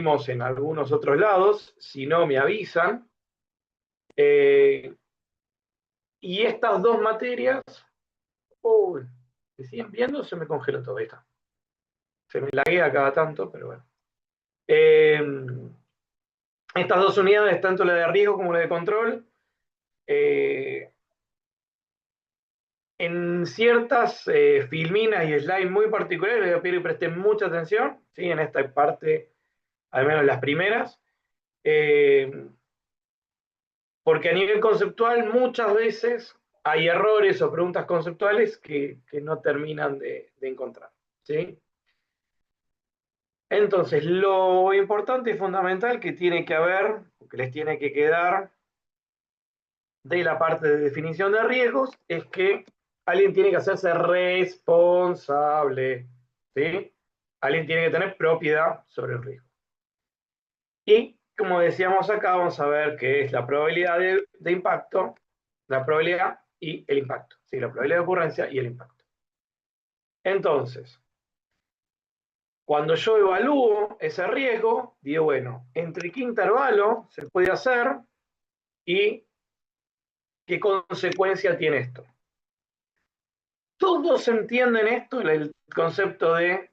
en algunos otros lados, si no me avisan. Eh, y estas dos materias, uy, ¿me siguen viendo? Se me congeló todo. Ahí está. Se me laguea cada tanto, pero bueno. Eh, estas dos unidades, tanto la de riesgo como la de control, eh, en ciertas filminas y slides muy particulares, les pido que presten mucha atención, ¿sí? En esta parte, al menos las primeras, eh, porque a nivel conceptual muchas veces hay errores o preguntas conceptuales que no terminan de encontrar, ¿sí? Entonces, lo importante y fundamental que tiene que haber, que les tiene que quedar de la parte de definición de riesgos, es que alguien tiene que hacerse responsable, ¿sí? Alguien tiene que tener propiedad sobre el riesgo. Y, como decíamos acá, vamos a ver qué es la probabilidad de impacto, la probabilidad y el impacto, ¿sí? La probabilidad de ocurrencia y el impacto. Entonces, cuando yo evalúo ese riesgo, digo, bueno, ¿entre qué intervalo se puede hacer y qué consecuencia tiene esto? ¿Todos entienden esto, el concepto de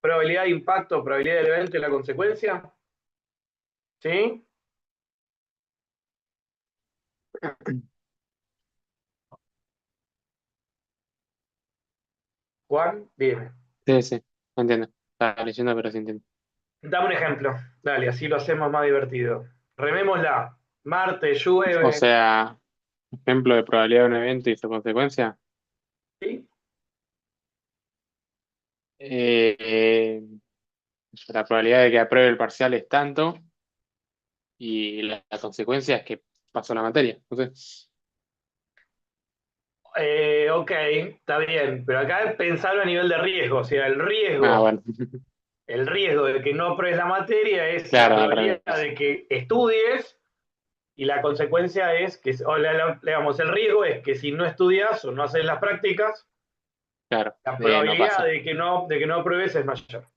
probabilidad de impacto, probabilidad del evento y la consecuencia? ¿Sí? Juan, dime. Sí, sí, no entiendo. Estaba leyendo, pero sí entiendo. Dame un ejemplo. Dale, así lo hacemos más divertido. Remémosla. Marte, O llueve. sea, ejemplo de probabilidad de un evento y su consecuencia. ¿Sí? Eh, eh, la probabilidad de que apruebe el parcial es tanto y la consecuencia es que pasó la materia. No sé. Ok, está bien. Pero acá es pensarlo a nivel de riesgo. O sea, Ah, bueno, el riesgo de que no apruebes la materia es la claro, al probabilidad revés. de que estudies y la consecuencia es que, digamos, el riesgo es que si no estudias o no haces las prácticas, Claro, la no probabilidad pasa. de que no apruebes es mayor.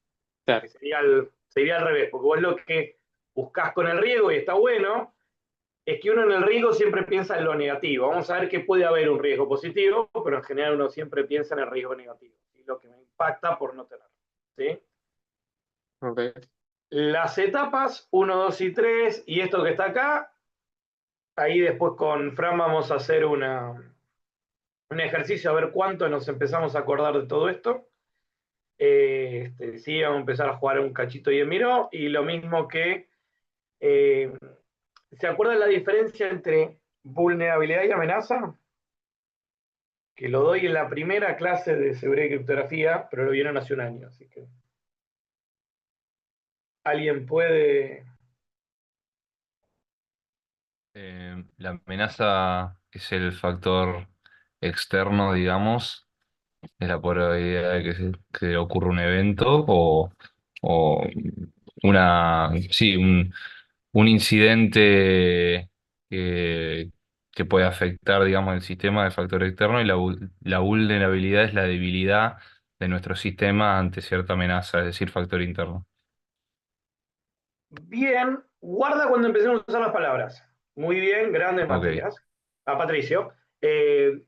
Claro, Sería al revés, porque vos lo que buscás con el riesgo, y está bueno, es que uno en el riesgo siempre piensa en lo negativo. Vamos a ver que puede haber un riesgo positivo, pero en general uno siempre piensa en el riesgo negativo, ¿sí? Lo que me impacta por no tenerlo. ¿Sí? ok. Las etapas 1, 2 y 3, y esto que está acá, ahí después con Fran vamos a hacer un ejercicio a ver cuánto nos empezamos a acordar de todo esto. Sí, vamos a empezar a jugar un cachito y en Miró, y lo mismo que, eh, ¿se acuerdan la diferencia entre vulnerabilidad y amenaza? Que lo doy en la primera clase de seguridad y criptografía, pero lo vieron hace un año, así que alguien puede... La amenaza es el factor externo, digamos, es la probabilidad de que ocurra un evento o sí, un incidente que, que puede afectar, digamos, el sistema de factor externo y la vulnerabilidad es la debilidad de nuestro sistema ante cierta amenaza, es decir, factor interno. Bien, guarda cuando empecemos a usar las palabras. Muy bien, grande Ok, Matías. A Patricio. Eh,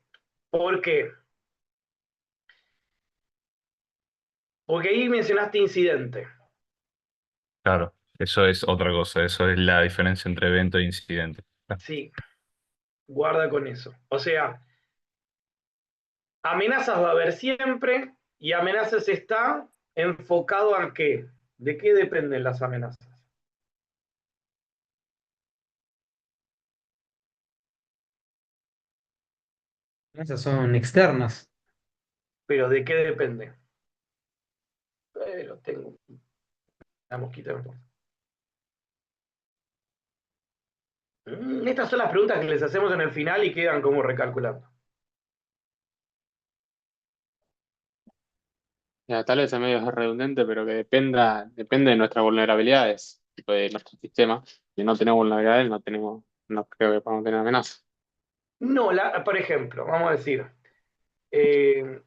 ¿Por qué? Porque ahí mencionaste incidente. claro, eso es otra cosa, eso es la diferencia entre evento e incidente. Sí, guarda con eso. O sea, amenazas va a haber siempre y amenazas está enfocado a qué. ¿De qué dependen las amenazas? Esas son externas. Pero ¿de qué depende? Lo tengo. La mosquita me pone. Estas son las preguntas que les hacemos en el final y quedan como recalculando. Ya, tal vez es medio redundante, pero que depende de nuestras vulnerabilidades, tipo de nuestro sistema. Si no tenemos vulnerabilidades, no creo que podamos tener amenazas. No, por ejemplo, vamos a decir, eh,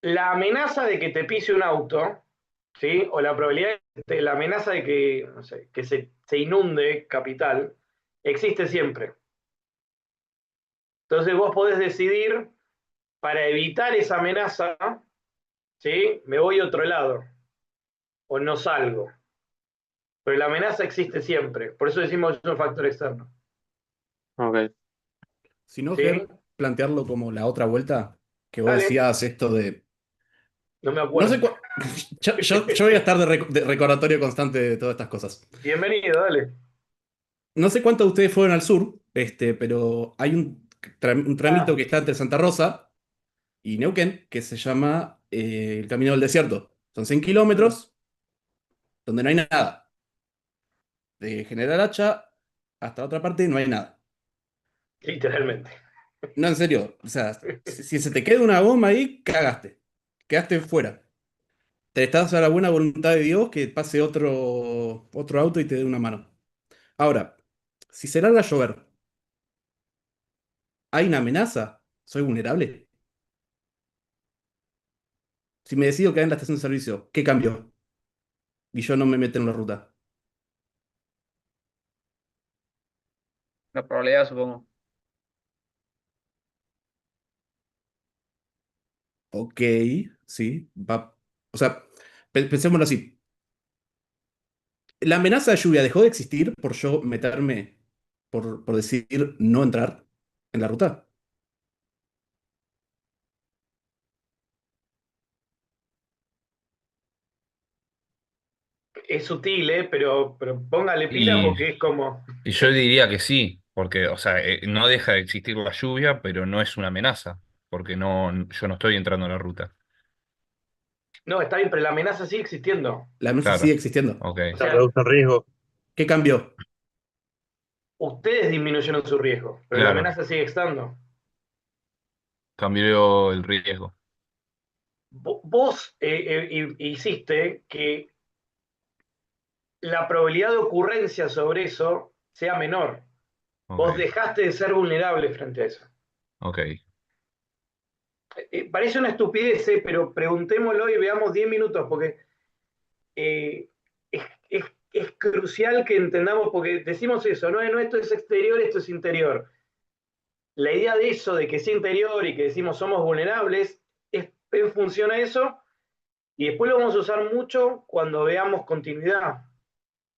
la amenaza de que te pise un auto ¿sí? O la probabilidad de la amenaza de que, no sé, que se inunde capital, existe siempre. Entonces vos podés decidir, para evitar esa amenaza, ¿sí? Me voy a otro lado, o no salgo. Pero la amenaza existe siempre, por eso decimos que es un factor externo. Ok. Si no, ¿Sí? Ger, plantearlo como la otra vuelta, que vos Dale, decías esto de. no me No acuerdo. sé yo voy a estar de recordatorio constante de todas estas cosas. Bienvenido, dale. No sé cuántos de ustedes fueron al sur, pero hay un tramito Ah, que está entre Santa Rosa y Neuquén que se llama el Camino del Desierto. Son 100 kilómetros donde no hay nada. De General Hacha hasta otra parte no hay nada. literalmente. No, en serio. O sea, si se te queda una bomba ahí, cagaste. Quedaste fuera. Te estás a la buena voluntad de Dios que pase otro auto y te dé una mano. Ahora, si se larga a llover, ¿hay una amenaza? ¿Soy vulnerable? Si me decido quedar en la estación de servicio, ¿qué cambió? Y yo no me meto en la ruta. La probabilidad, supongo. Ok, sí, va. O sea, pensémoslo así. ¿La amenaza de lluvia dejó de existir por yo meterme, por decidir no entrar en la ruta? Es sutil, pero póngale pila Y, porque es como. y yo diría que sí, porque, o sea, no deja de existir la lluvia, pero no es una amenaza, porque yo no estoy entrando en la ruta. No, está bien, pero la amenaza sigue existiendo. La amenaza sigue Claro, existiendo. ok. O Se sea, reduce el riesgo. ¿Qué cambió? ustedes disminuyeron su riesgo, pero la Claro, amenaza sigue estando. cambió el riesgo. Vos hiciste que la probabilidad de ocurrencia sobre eso sea menor. Vos Ok, dejaste de ser vulnerable frente a eso. ok. Parece una estupidez, pero preguntémoslo y veamos 10 minutos, porque eh, es, es crucial que entendamos, porque decimos eso, no, no, esto es exterior, esto es interior. La idea de eso, de que es interior y que decimos somos vulnerables, es en función a eso, y después lo vamos a usar mucho cuando veamos continuidad.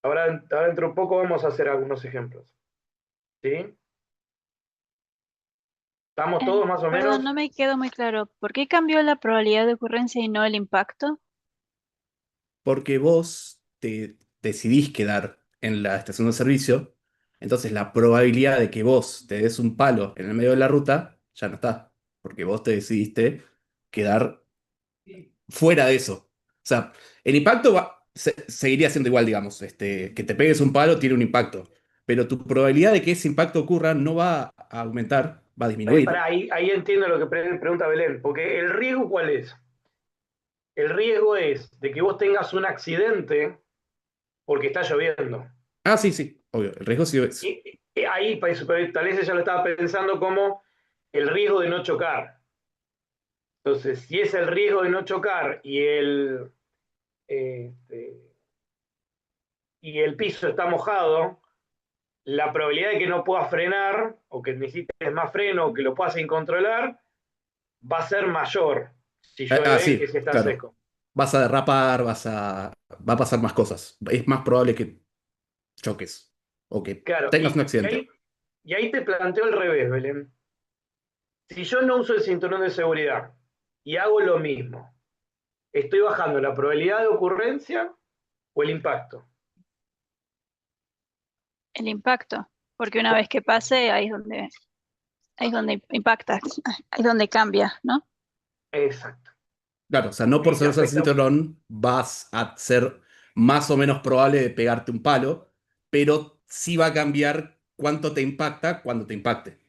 Ahora dentro de poco vamos a hacer algunos ejemplos. ¿Sí? ¿Estamos todos más o Perdón, menos? no me quedó muy claro. ¿Por qué cambió la probabilidad de ocurrencia y no el impacto? Porque vos te decidís quedar en la estación de servicio, entonces la probabilidad de que vos te des un palo en el medio de la ruta ya no está, porque vos te decidiste quedar fuera de eso. O sea, el impacto seguiría siendo igual, digamos, que te pegues un palo tiene un impacto, pero tu probabilidad de que ese impacto ocurra no va a aumentar, va a disminuir. Ahí entiendo lo que pregunta Belén, porque el riesgo, ¿cuál es? El riesgo es de que vos tengas un accidente porque está lloviendo. Ah, sí, sí, obvio, el riesgo sí es. Y ahí, tal vez ella lo estaba pensando como el riesgo de no chocar. Entonces, si es el riesgo de no chocar este, y el piso está mojado, la probabilidad de que no puedas frenar o que necesites más freno o que lo puedas incontrolar va a ser mayor si llueve que Sí, si está claro. seco. Vas a derrapar, va a pasar más cosas. Es más probable que choques o que Claro, tengas un accidente. y ahí te planteo el revés, Belén. Si yo no uso el cinturón de seguridad y hago lo mismo, ¿estoy bajando la probabilidad de ocurrencia o el impacto? El impacto. Porque una vez que pase, ahí es donde impacta, ahí es donde cambia, ¿no? Exacto. Claro, o sea, no por Ahí te ser el afecta. cinturón vas a ser más o menos probable de pegarte un palo, pero sí va a cambiar cuánto te impacta cuando te impacte.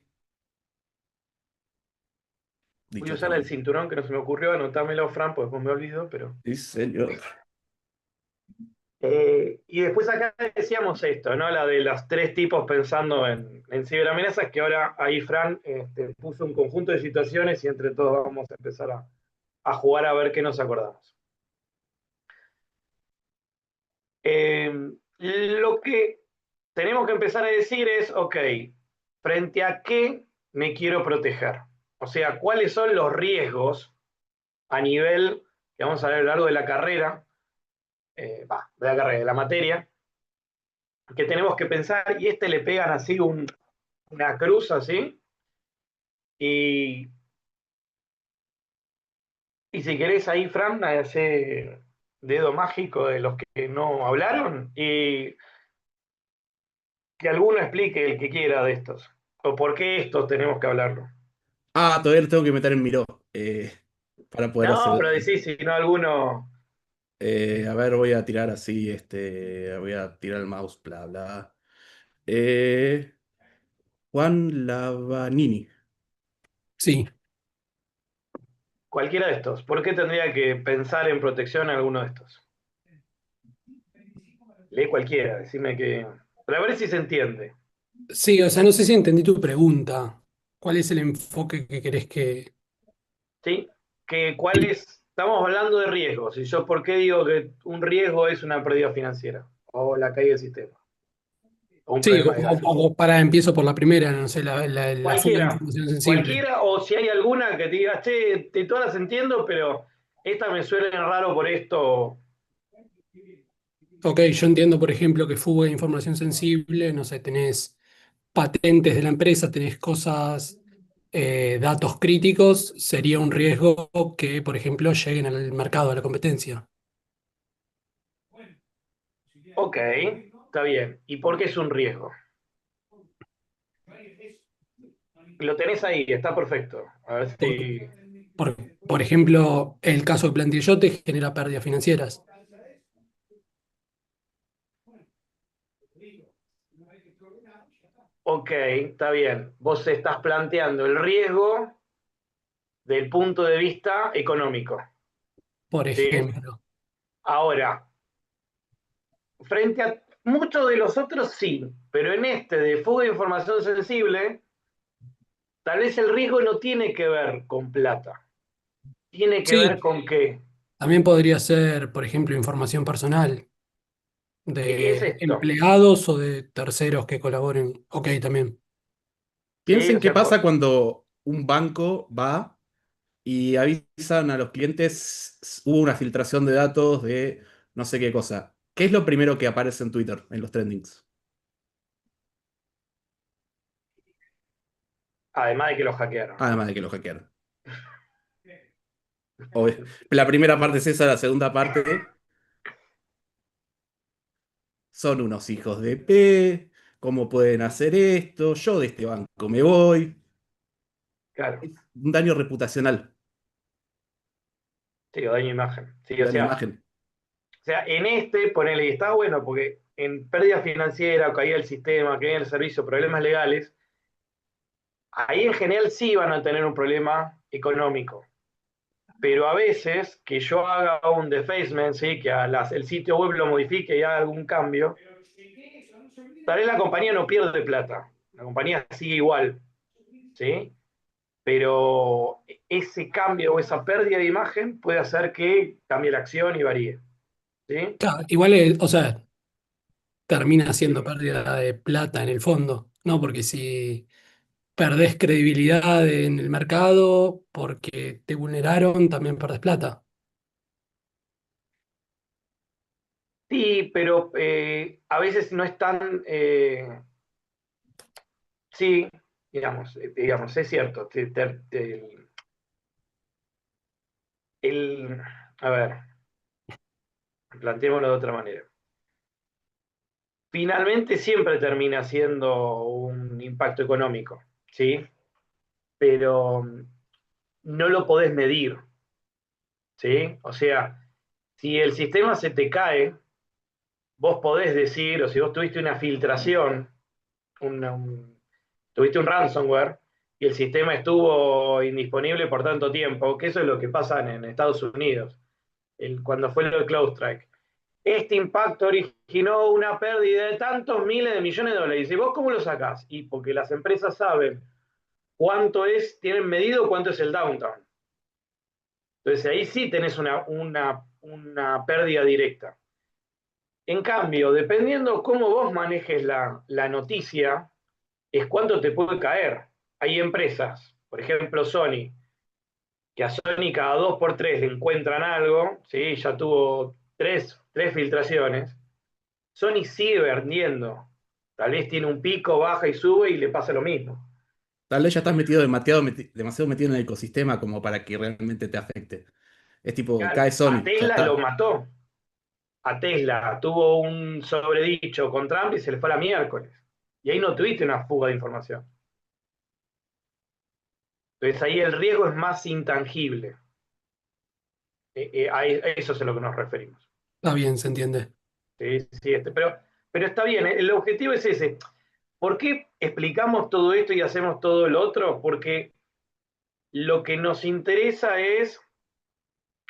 Voy a Dicho de usar otra el manera. cinturón que no se me ocurrió, anotámelo, Fran, porque después me olvido, pero. Sí, señor. Y después acá decíamos esto, ¿no? La de los tres tipos pensando en ciberamenazas, que ahora ahí Fran puso un conjunto de situaciones y entre todos vamos a empezar a jugar a ver qué nos acordamos. Lo que tenemos que empezar a decir es, ok, ¿frente a qué me quiero proteger? O sea, ¿cuáles son los riesgos a nivel, que vamos a ver a lo largo de la carrera, de la materia, que tenemos que pensar, y le pegan así una cruz así, y si querés ahí, Fran, ese dedo mágico de los que no hablaron, y que alguno explique el que quiera de estos, o por qué estos tenemos que hablarlo. Ah, todavía lo tengo que meter en Miro para poder No, hacer. pero decís, si no alguno... A ver, voy a tirar así, voy a tirar el mouse, bla, bla. Eh, Juan Lavanini. Sí, Cualquiera de estos. ¿Por qué tendría que pensar en protección en alguno de estos? Lee cualquiera, decime que... Pero a ver si se entiende. sí, o sea, no sé si entendí tu pregunta. ¿Cuál es el enfoque que querés que... ¿Sí? ¿Cuál es? Estamos hablando de riesgos. ¿Y yo por qué digo que un riesgo es una pérdida financiera? O la caída del sistema. O un Sí, problema de gasto. empiezo por la primera, no sé, la fuga de Cualquiera. información sensible. Cualquiera, o si hay alguna que te digas, che, todas las entiendo, pero esta me suena raro por esto. Ok, yo entiendo, por ejemplo, que fuga de información sensible, no sé, tenés patentes de la empresa, tenés cosas, datos críticos, sería un riesgo que, por ejemplo, lleguen al mercado, a la competencia. Ok, está bien. ¿Y por qué es un riesgo? Lo tenés ahí, está perfecto. A ver Por, si... por ejemplo, el caso de Plantillote genera pérdidas financieras. Ok, está bien. Vos estás planteando el riesgo del punto de vista económico. Por ¿Sí? ejemplo. Ahora, frente a muchos de los otros sí, pero en este de fuga de información sensible, tal vez el riesgo no tiene que ver con plata. Tiene que ver Sí, con qué. también podría ser, por ejemplo, información personal ¿Qué es de esto? empleados o de terceros que colaboren. Ok, también. ¿Sí? Piensen O qué sea, pasa cuando un banco va y avisan a los clientes, hubo una filtración de datos de no sé qué cosa. ¿Qué es lo primero que aparece en Twitter, en los trendings? además de que lo hackearon. Además de que lo hackearon. La primera parte es esa, la segunda parte son unos hijos de P, ¿cómo pueden hacer esto? Yo de este banco me voy. Claro. Es un daño reputacional, Sí, o daño de imagen. Sí, un daño de imagen. o sea, en ponele, y está bueno porque en pérdida financiera, caída del sistema, caída del servicio, problemas legales, ahí en general sí van a tener un problema económico. Pero a veces que yo haga un defacement, ¿sí? Que el sitio web lo modifique y haga algún cambio, tal vez la compañía no pierde plata, la compañía sigue igual, ¿sí? Pero ese cambio o esa pérdida de imagen puede hacer que cambie la acción y varíe, ¿sí? Claro, igual, o sea, termina siendo pérdida de plata en el fondo, ¿no? Porque si perdés credibilidad en el mercado porque te vulneraron, también perdés plata. Sí, pero a veces no es tan... sí, digamos, es cierto. El, a ver, planteémoslo de otra manera. Finalmente siempre termina siendo un impacto económico, ¿sí? Pero no lo podés medir, ¿sí? O sea, si el sistema se te cae, vos podés decir, o si vos tuviste una filtración, tuviste un ransomware, y el sistema estuvo indisponible por tanto tiempo, que eso es lo que pasa en Estados Unidos, cuando fue lo de CloudStrike. Este impacto originó una pérdida de tantos miles de millones de dólares. ¿Y vos cómo lo sacás? Y porque las empresas saben tienen medido cuánto es el downtown. Entonces ahí sí tenés una pérdida directa. En cambio, dependiendo cómo vos manejes la noticia, es cuánto te puede caer. Hay empresas, por ejemplo Sony, que a Sony cada 2 por 3 le encuentran algo, ¿sí? Ya tuvo tres filtraciones. Sony sigue vendiendo. Tal vez tiene un pico, baja y sube y le pasa lo mismo. Tal vez ya estás metido demasiado metido en el ecosistema como para que realmente te afecte. Es tipo, cae A Sony, ya Tesla lo está. mató. A Tesla tuvo un sobredicho con Trump y se le fue a la miércoles. Y ahí no tuviste una fuga de información. Entonces ahí el riesgo es más intangible. A eso es a lo que nos referimos. Está bien, se entiende. Sí, sí, pero está bien, el objetivo es ese. ¿Por qué explicamos todo esto y hacemos todo lo otro? Porque lo que nos interesa es,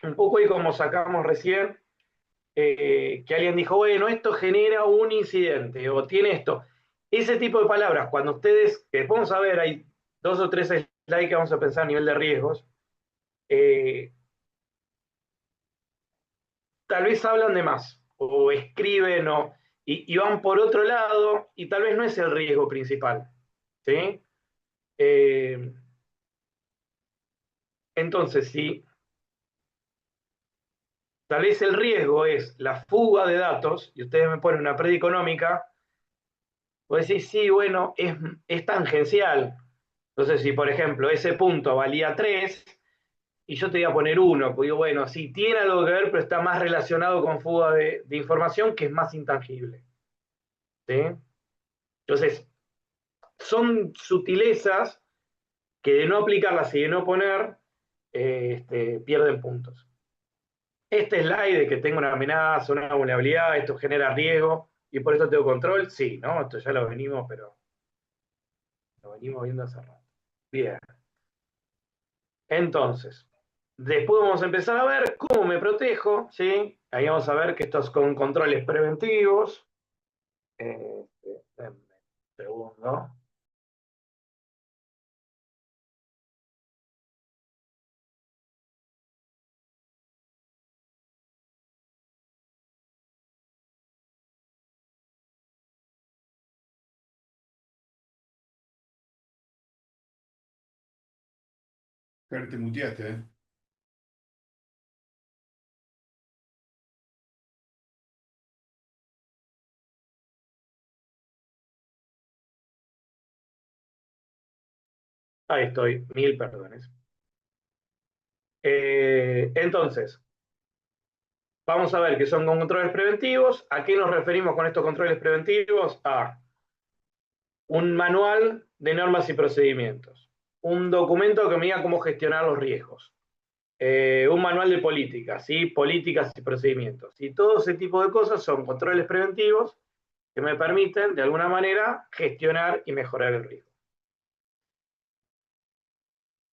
un poco ahí como sacamos recién, que alguien dijo, bueno, esto genera un incidente o tiene esto. Ese tipo de palabras, cuando ustedes, que después vamos a ver, hay 2 o 3 slides que vamos a pensar a nivel de riesgos, eh, tal vez hablan de más o escriben y van por otro lado y tal vez no es el riesgo principal. ¿Sí? Eh, entonces, si tal vez el riesgo es la fuga de datos, y ustedes me ponen una pérdida económica, pues decís, sí, bueno, es tangencial. Entonces, si por ejemplo ese punto valía 3 y yo te voy a poner 1, pues digo, bueno, sí, tiene algo que ver, pero está más relacionado con fuga de información que es más intangible. ¿Sí? Entonces, son sutilezas que de no aplicarlas y de no poner, pierden puntos. Este slide de que tengo una amenaza, una vulnerabilidad, esto genera riesgo y por esto tengo control, sí, ¿no? Esto ya lo venimos, pero lo venimos viendo hace rato. Bien. Entonces, después vamos a empezar a ver cómo me protejo, ¿sí? Ahí vamos a ver que estos con controles preventivos. Un segundo. Fer, te muteaste, ¿eh? Ahí estoy, mil perdones. Entonces, vamos a ver qué son controles preventivos. ¿A qué nos referimos con estos controles preventivos? A un manual de normas y procedimientos, un documento que me diga cómo gestionar los riesgos, un manual de políticas, ¿sí? Políticas y procedimientos. Y todo ese tipo de cosas son controles preventivos que me permiten, de alguna manera, gestionar y mejorar el riesgo.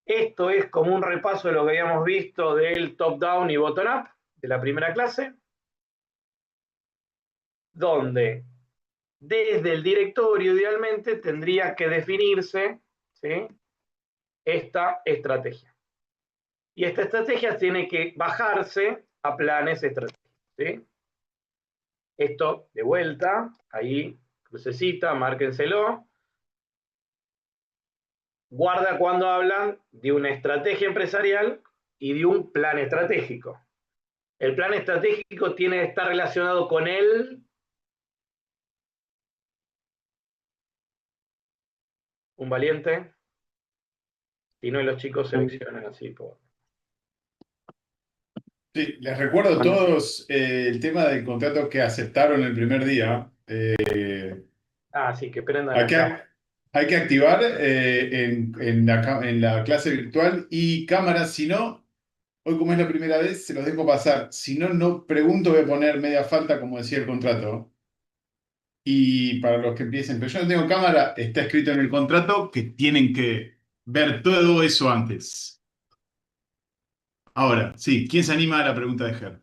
Esto es como un repaso de lo que habíamos visto del top-down y bottom-up de la primera clase, donde desde el directorio idealmente tendría que definirse, ¿sí?, esta estrategia. Y esta estrategia tiene que bajarse a planes estratégicos. ¿Sí? Esto, de vuelta, ahí, crucecita, márquenselo. Guarda cuando hablan de una estrategia empresarial y de un plan estratégico. El plan estratégico tiene que estar relacionado con un valiente, si no los chicos seleccionan así por... Sí, les recuerdo a todos el tema del contrato que aceptaron el primer día. Ah, sí, que prendan Hay la que, cámara. hay que activar en la clase virtual y cámaras. Si no, hoy como es la primera vez, se los dejo pasar. Si no, no pregunto, voy a poner media falta, como decía el contrato. Y para los que empiecen, pero yo no tengo cámara, está escrito en el contrato que tienen que ver todo eso antes. Ahora, sí, ¿quién se anima a la pregunta de Ger?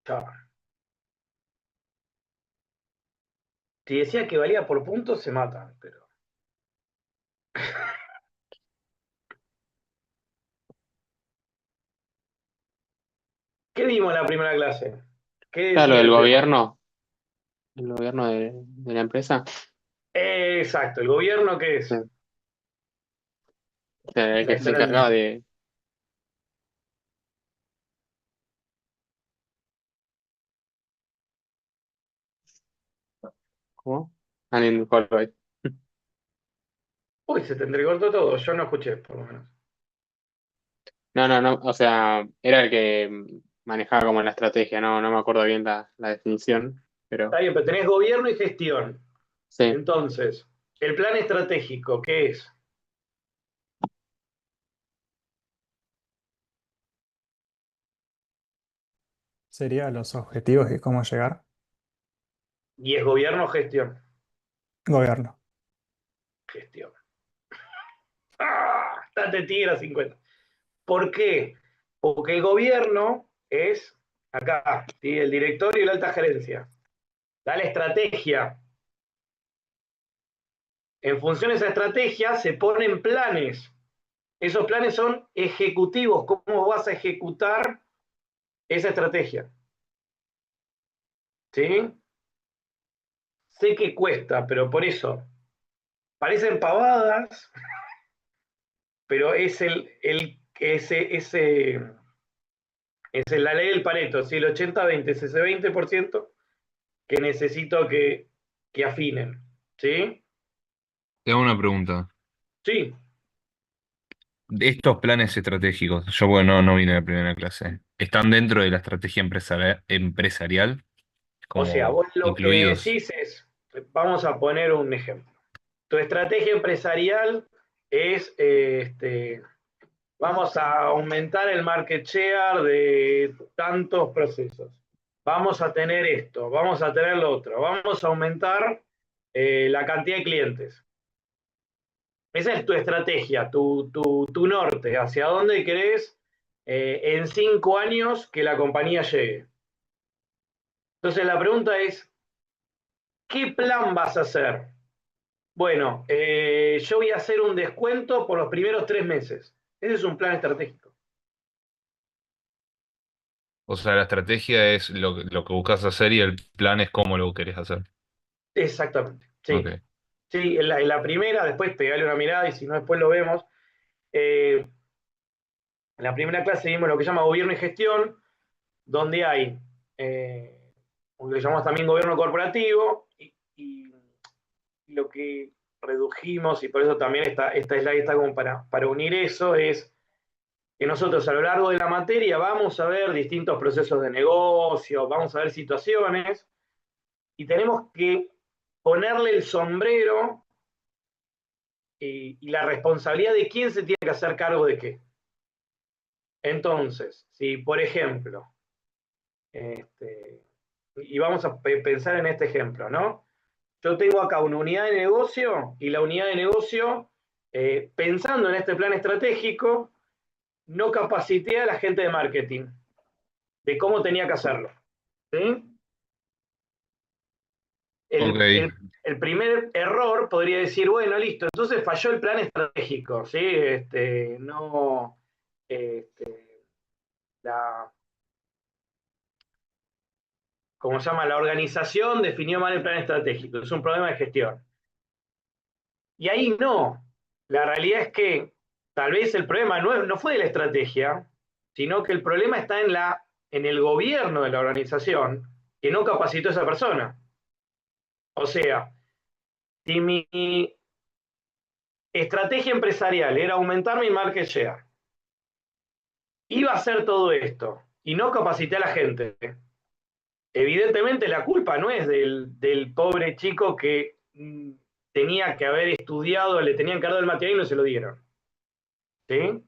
Chao. Si decía que valía por puntos, se matan, pero... ¿Qué vimos en la primera clase? ¿Qué Claro, lo decía del el tema? gobierno, el gobierno de la empresa, Exacto, ¿el gobierno qué es? o sea, el que se encargaba Excelente. de. ¿Cómo? Unincorporated. Uy, se te entrecortó todo, yo no escuché, por lo menos. No, no, no, o sea, era el que manejaba como la estrategia, no me acuerdo bien la definición, Está pero bien, pero tenés gobierno y gestión. sí. Entonces, el plan estratégico, ¿qué es? Sería los objetivos y cómo llegar. Y es gobierno o gestión. Gobierno. Gestión. ¡Ah! Date tira 50. ¿Por qué? Porque el gobierno es acá, ¿sí? El directorio y la alta gerencia. Da la estrategia. En función de esa estrategia se ponen planes. Esos planes son ejecutivos. ¿Cómo vas a ejecutar esa estrategia? ¿Sí? Sé que cuesta, pero por eso parecen pavadas, pero es la ley del Pareto, ¿sí? El 80-20, es ese 20% que necesito que afinen. ¿Sí? Te hago una pregunta. Sí, De estos planes estratégicos, yo bueno, no vine a la primera clase, ¿están dentro de la estrategia empresarial o sea, como vos lo que me incluidos? decís es, vamos a poner un ejemplo. Tu estrategia empresarial es, vamos a aumentar el market share de tantos procesos. Vamos a tener esto, vamos a tener lo otro, vamos a aumentar la cantidad de clientes. Esa es tu estrategia, tu norte, hacia dónde querés en 5 años que la compañía llegue. Entonces la pregunta es, ¿qué plan vas a hacer? Bueno, yo voy a hacer un descuento por los primeros 3 meses. Ese es un plan estratégico. O sea, la estrategia es lo que buscas hacer y el plan es cómo lo querés hacer. Exactamente, sí. Ok. Sí, en la primera, después pegale una mirada y si no después lo vemos. En la primera clase vimos lo que se llama gobierno y gestión, donde hay lo que llamamos también gobierno corporativo y lo que redujimos, y por eso también esta slide está como para unir eso, es que nosotros a lo largo de la materia vamos a ver distintos procesos de negocio, vamos a ver situaciones, y tenemos que ponerle el sombrero y la responsabilidad de quién se tiene que hacer cargo de qué. Entonces, si por ejemplo, y vamos a pensar en este ejemplo, ¿no? Yo tengo acá una unidad de negocio y la unidad de negocio, pensando en este plan estratégico, no capacité a la gente de marketing de cómo tenía que hacerlo. ¿Sí? Ok. El primer error podría decir, bueno, listo, entonces falló el plan estratégico, ¿sí? No, este, la, ¿cómo se llama? La organización definió mal el plan estratégico, es un problema de gestión. Y ahí no, la realidad es que tal vez el problema no fue de la estrategia, sino que el problema está en el gobierno de la organización que no capacitó a esa persona. O sea, si mi estrategia empresarial era aumentar mi market share, iba a hacer todo esto y no capacité a la gente, evidentemente la culpa no es del pobre chico que tenía que haber estudiado, le tenían que dar el material y no se lo dieron. ¿Sí?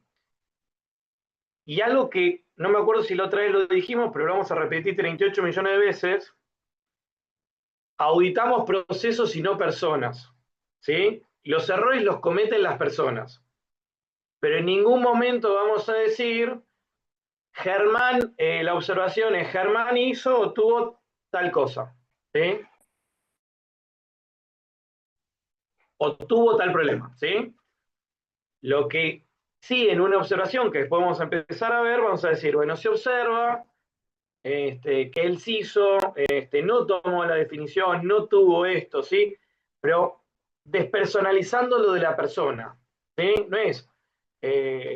Y algo que no me acuerdo si la otra vez lo dijimos, pero lo vamos a repetir 38 millones de veces, auditamos procesos y no personas. ¿Sí? Y los errores los cometen las personas. Pero en ningún momento vamos a decir, Germán, la observación es, Germán hizo o tuvo tal cosa. ¿Sí? O tuvo tal problema. ¿Sí? Lo que sí, en una observación que después vamos a empezar a ver, vamos a decir, bueno, se observa que el CISO no tomó la definición, no tuvo esto, ¿sí? Pero despersonalizando lo de la persona, ¿sí? No es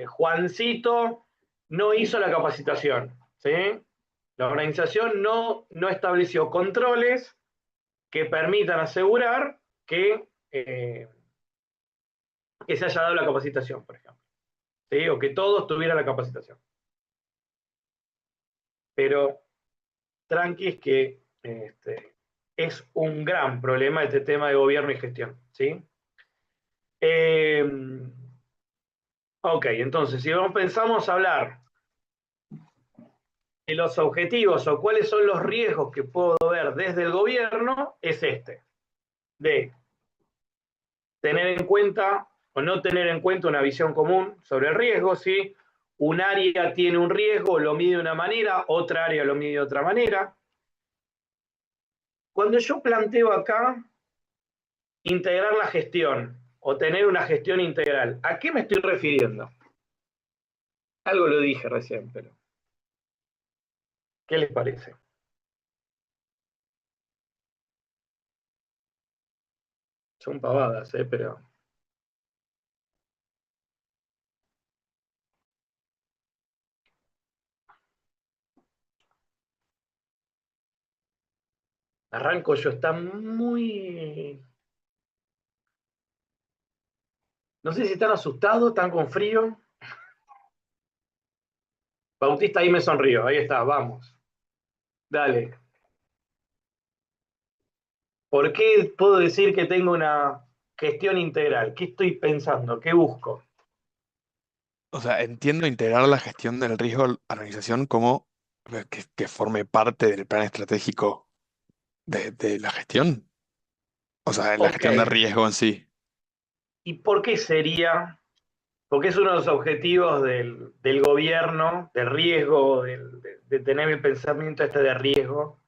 Juancito no hizo la capacitación, ¿sí? La organización no estableció controles que permitan asegurar que se haya dado la capacitación, por ejemplo, ¿sí? O que todos tuvieran la capacitación. Pero tranquis que es un gran problema este tema de gobierno y gestión, ¿sí? Ok, entonces, si pensamos hablar de los objetivos o cuáles son los riesgos que puedo ver desde el gobierno, es de tener en cuenta o no tener en cuenta una visión común sobre el riesgo, ¿sí? Un área tiene un riesgo, lo mide de una manera, otra área lo mide de otra manera. Cuando yo planteo acá integrar la gestión o tener una gestión integral, ¿a qué me estoy refiriendo? Algo lo dije recién, pero ¿qué les parece? Son pavadas, pero... Arranco yo, está muy... No sé si están asustados, están con frío. Bautista ahí me sonrió, ahí está, vamos. Dale. ¿Por qué puedo decir que tengo una gestión integral? ¿Qué estoy pensando? ¿Qué busco? O sea, entiendo integrar la gestión del riesgo a la organización como que forme parte del plan estratégico de la gestión. O sea, la Ok, gestión de riesgo en sí. ¿y por qué sería? Porque es uno de los objetivos del gobierno, del riesgo, de tener el pensamiento de riesgo.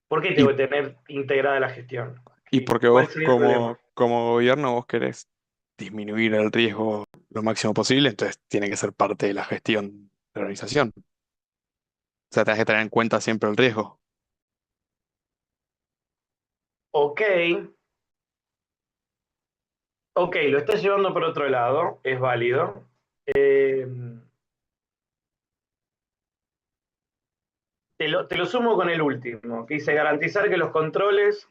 ¿Por qué tengo Y, que tener integrada la gestión? y porque ¿Cuál vos sería el problema? como gobierno vos querés disminuir el riesgo lo máximo posible, entonces tiene que ser parte de la gestión de la organización. O sea, tenés que tener en cuenta siempre el riesgo. Ok, lo estás llevando por otro lado, es válido. Eh, te lo sumo con el último, que dice garantizar que los controles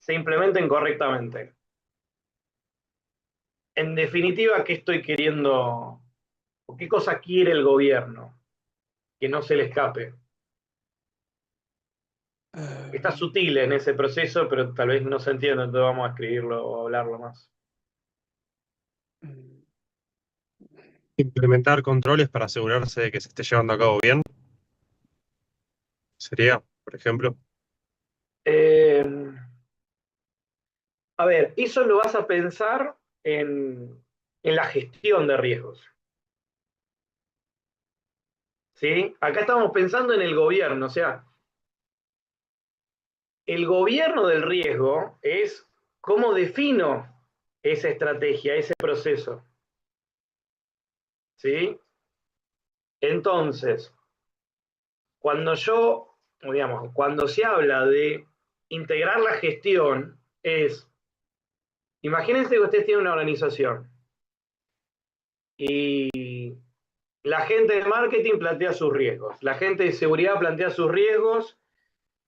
se implementen correctamente. En definitiva, ¿qué estoy queriendo? ¿O qué cosa quiere el gobierno? Que no se le escape. Está sutil en ese proceso, pero tal vez no se entiende, entonces vamos a escribirlo o hablarlo más. Implementar controles para asegurarse de que se esté llevando a cabo bien, sería, por ejemplo. Eh, a ver, eso lo vas a pensar en la gestión de riesgos. ¿Sí? Acá estamos pensando en el gobierno, o sea, el gobierno del riesgo es cómo defino esa estrategia, ese proceso. ¿Sí? Entonces, cuando se habla de integrar la gestión, imagínense que ustedes tienen una organización y la gente de marketing plantea sus riesgos, la gente de seguridad plantea sus riesgos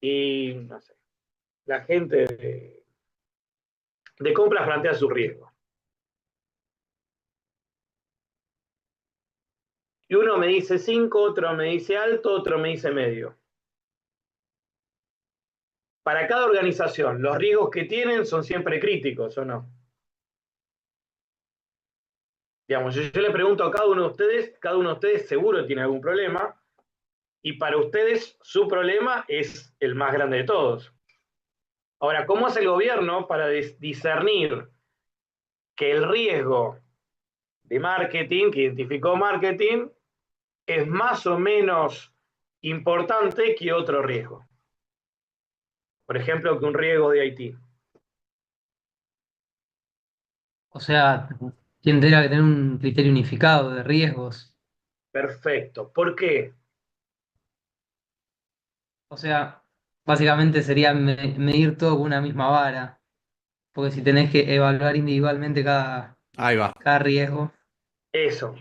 y, no sé, la gente de compras plantea sus riesgos. Y uno me dice 5, otro me dice alto, otro me dice medio. Para cada organización, los riesgos que tienen son siempre críticos, ¿o no? Digamos, yo le pregunto a cada uno de ustedes seguro tiene algún problema, y para ustedes su problema es el más grande de todos. Ahora, ¿cómo hace el gobierno para discernir que el riesgo de marketing, que identificó marketing, es más o menos importante que otro riesgo? Por ejemplo, que un riesgo de IT. O sea, tendría que tener un criterio unificado de riesgos. Perfecto. ¿Por qué? O sea, básicamente sería medir todo con una misma vara, porque si tenés que evaluar individualmente Ahí va. cada riesgo. Eso,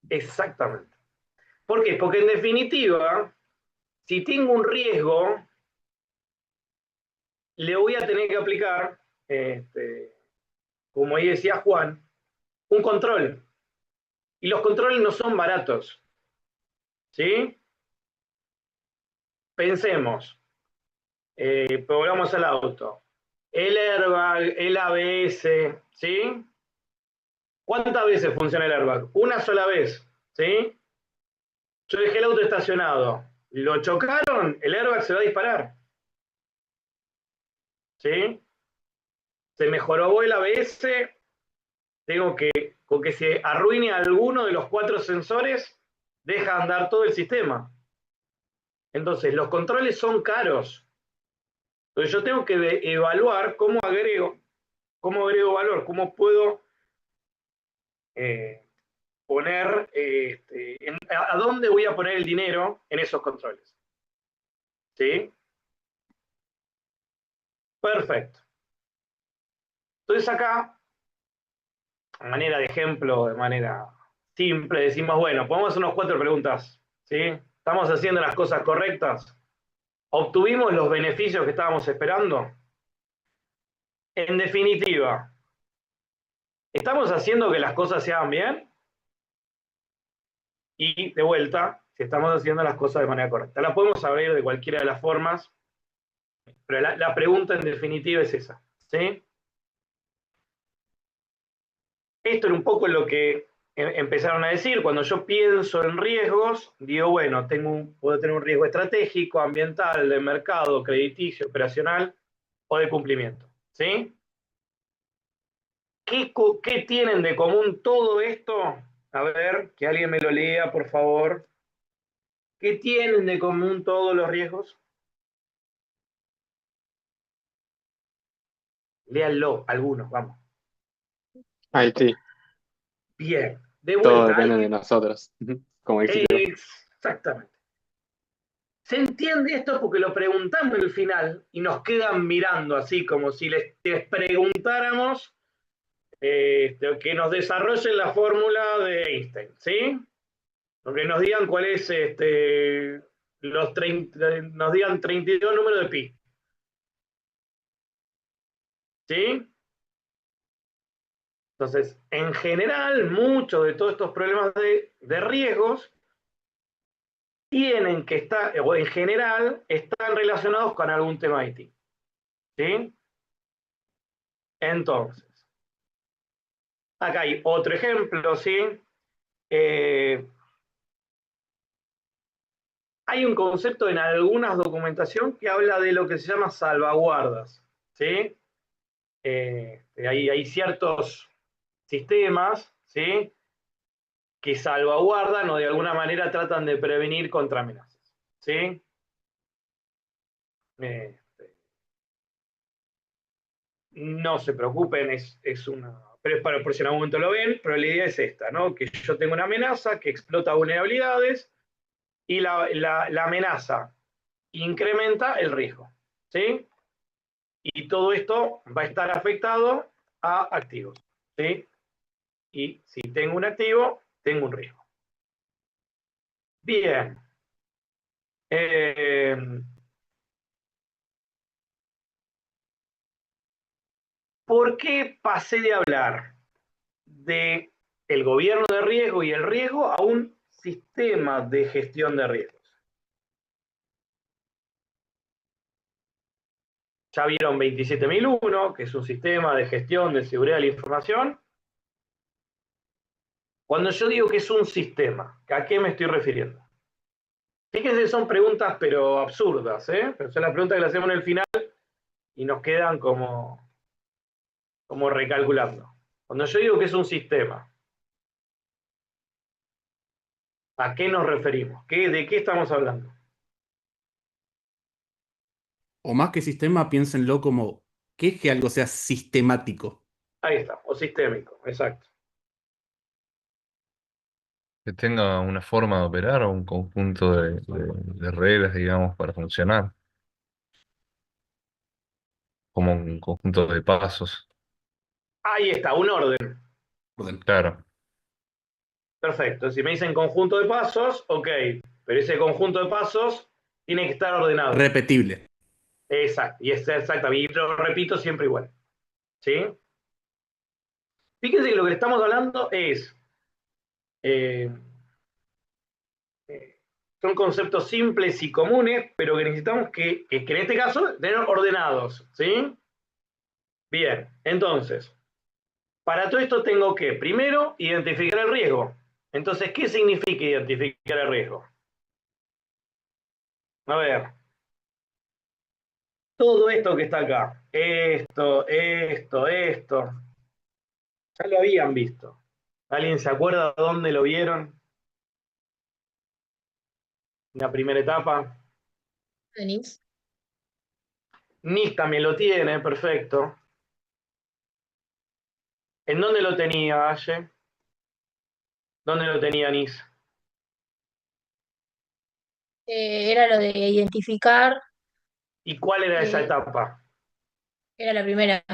exactamente. ¿Por qué? Porque en definitiva, si tengo un riesgo, le voy a tener que aplicar, como ahí decía Juan, un control. Y los controles no son baratos. ¿Sí? Pensemos, volvamos al auto. El airbag, el ABS, ¿sí? ¿Cuántas veces funciona el airbag? Una sola vez, ¿sí? Yo dejé el auto estacionado, lo chocaron, el airbag se va a disparar, ¿sí? Se mejoró el ABS, tengo que, con que se arruine alguno de los 4 sensores, deja andar todo el sistema. Entonces, los controles son caros. Entonces, yo tengo que evaluar cómo agrego valor, cómo puedo poner, a dónde voy a poner el dinero en esos controles. ¿Sí? Perfecto. Entonces acá, a manera de ejemplo, de manera simple, decimos, bueno, podemos hacer unas 4 preguntas. ¿Sí? ¿Estamos haciendo las cosas correctas? ¿Obtuvimos los beneficios que estábamos esperando? En definitiva, ¿estamos haciendo que las cosas se hagan bien? Y de vuelta, si estamos haciendo las cosas de manera correcta. La podemos abrir de cualquiera de las formas, pero la pregunta en definitiva es esa. ¿Sí? Esto era un poco lo que empezaron a decir. Cuando yo pienso en riesgos, digo, bueno, puedo tener un riesgo estratégico, ambiental, de mercado, crediticio, operacional o de cumplimiento. ¿Sí? ¿Qué tienen de común todo esto? A ver, que alguien me lo lea, por favor. ¿Qué tienen de común todos los riesgos? Léanlo, algunos, vamos. Ahí sí, Bien, de todo vuelta, depende de alguien. nosotros, como dijiste vos. Exactamente. ¿Se entiende esto? Porque lo preguntamos en el final y nos quedan mirando así, como si les preguntáramos que nos desarrollen la fórmula de Einstein, ¿sí? O que nos digan cuál es nos digan 32 números de pi. ¿Sí? Entonces, en general, muchos de todos estos problemas de riesgos tienen que estar, o en general, están relacionados con algún tema IT. ¿Sí? Entonces, acá hay otro ejemplo, ¿sí? Hay un concepto en algunas documentación que habla de lo que se llama salvaguardas, ¿sí? Hay ciertos sistemas, ¿sí? Que salvaguardan o de alguna manera tratan de prevenir contra amenazas, ¿sí? No se preocupen, pero es para por si en algún momento lo ven, pero la idea es esta, ¿no? Que yo tengo una amenaza que explota vulnerabilidades y la amenaza incrementa el riesgo, ¿sí? Y todo esto va a estar afectado a activos, ¿sí? Y si tengo un activo, tengo un riesgo. Bien. ¿Por qué pasé de hablar de el gobierno de riesgo y el riesgo a un sistema de gestión de riesgos? Ya vieron 27001, que es un sistema de gestión de seguridad de la información. Cuando yo digo que es un sistema, ¿a qué me estoy refiriendo? Fíjense, son preguntas pero absurdas, ¿eh? Pero son las preguntas que le hacemos en el final y nos quedan como recalculando. Cuando yo digo que es un sistema, ¿a qué nos referimos? ¿De qué estamos hablando? O más que sistema, piénsenlo como, ¿qué es que algo sea sistemático? Ahí está, o sistémico, exacto. Que tenga una forma de operar o un conjunto de reglas, digamos, para funcionar, como un conjunto de pasos. Ahí está, un orden. Claro, Perfecto. Si me dicen conjunto de pasos, ok. Pero ese conjunto de pasos tiene que estar ordenado. Repetible. Exacto. Y es exactamente. Y lo repito siempre igual. ¿Sí? Fíjense que lo que estamos hablando es. eh, son conceptos simples y comunes, pero que necesitamos que en este caso tener ordenados. ¿Sí? Bien. Entonces, para todo esto tengo que, primero, identificar el riesgo. Entonces, ¿qué significa identificar el riesgo? A ver, todo esto que está acá, esto, ya lo habían visto. ¿Alguien se acuerda dónde lo vieron? En la primera etapa. Denise. NIS también lo tiene, perfecto. ¿En dónde lo tenía, Aye? ¿Dónde lo tenía NIS? Era lo de identificar, ¿Y cuál era esa eh, etapa? era la primera,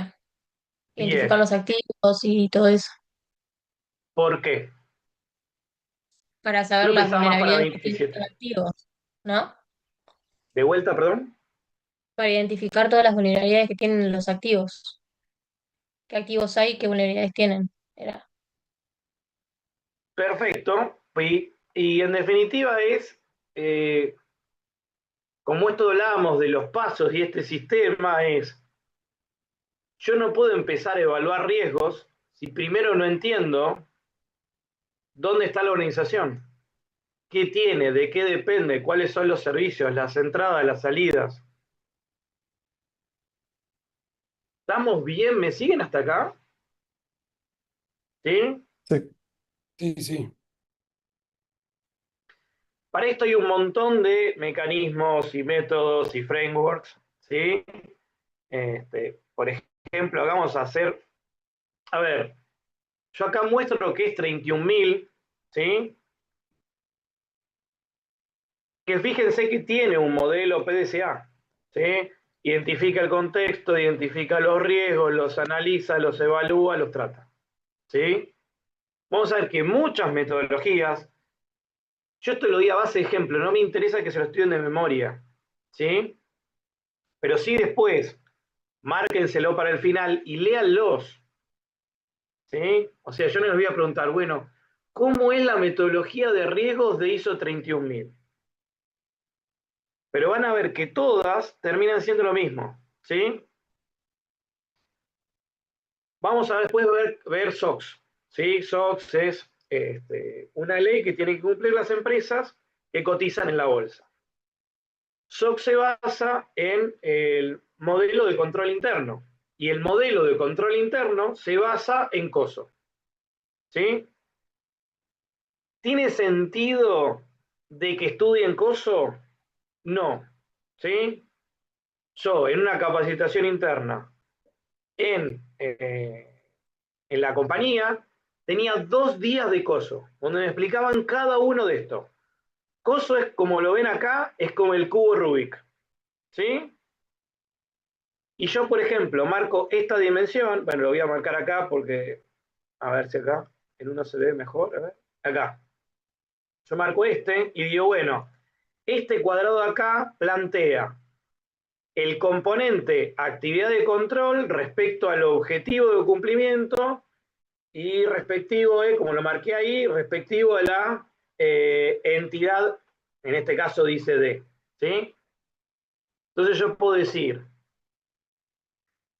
identificar Bien. los activos y todo eso, ¿Por qué? para saber Creo que las estaba más para vulnerabilidades que tienen los 27. activos, ¿no? ¿De vuelta, perdón? Para identificar todas las vulnerabilidades que tienen los activos. ¿Qué activos hay y qué vulnerabilidades tienen? Era. Perfecto. Y en definitiva es, como esto hablábamos de los pasos y este sistema es, yo no puedo empezar a evaluar riesgos si primero no entiendo dónde está la organización, qué tiene, de qué depende, cuáles son los servicios, las entradas, las salidas. ¿Estamos bien? ¿Me siguen hasta acá? ¿Sí? Sí. Sí, sí. Para esto hay un montón de mecanismos y métodos y frameworks, ¿sí? Por ejemplo, vamos a hacer, a ver, yo acá muestro lo que es 31.000, ¿sí? Que fíjense que tiene un modelo PDCA, ¿sí? Identifica el contexto, identifica los riesgos, los analiza, los evalúa, los trata, ¿sí? Vamos a ver que muchas metodologías, yo esto lo di a base de ejemplo, no me interesa que se lo estudien de memoria, ¿sí? Pero sí después, márquenselo para el final y léanlos, ¿sí? O sea, yo no les voy a preguntar, bueno, ¿cómo es la metodología de riesgos de ISO 31000? Pero van a ver que todas terminan siendo lo mismo, ¿sí? Vamos a después ver SOX, ¿sí? SOX es una ley que tienen que cumplir las empresas que cotizan en la bolsa. SOX se basa en el modelo de control interno y el modelo de control interno se basa en COSO, ¿sí? ¿Tiene sentido de que estudien COSO? No, ¿sí? Yo en una capacitación interna en la compañía tenía 2 días de COSO, donde me explicaban cada uno de estos. COSO es como lo ven acá, es como el cubo Rubik, ¿sí? Y yo, por ejemplo, marco esta dimensión, bueno, lo voy a marcar acá porque, a ver si acá, en uno se ve mejor, a ver, acá. Yo marco este y digo, bueno, este cuadrado de acá plantea el componente actividad de control respecto al objetivo de cumplimiento y respectivo, como lo marqué ahí, respectivo a la entidad, en este caso dice D, ¿sí? Entonces yo puedo decir,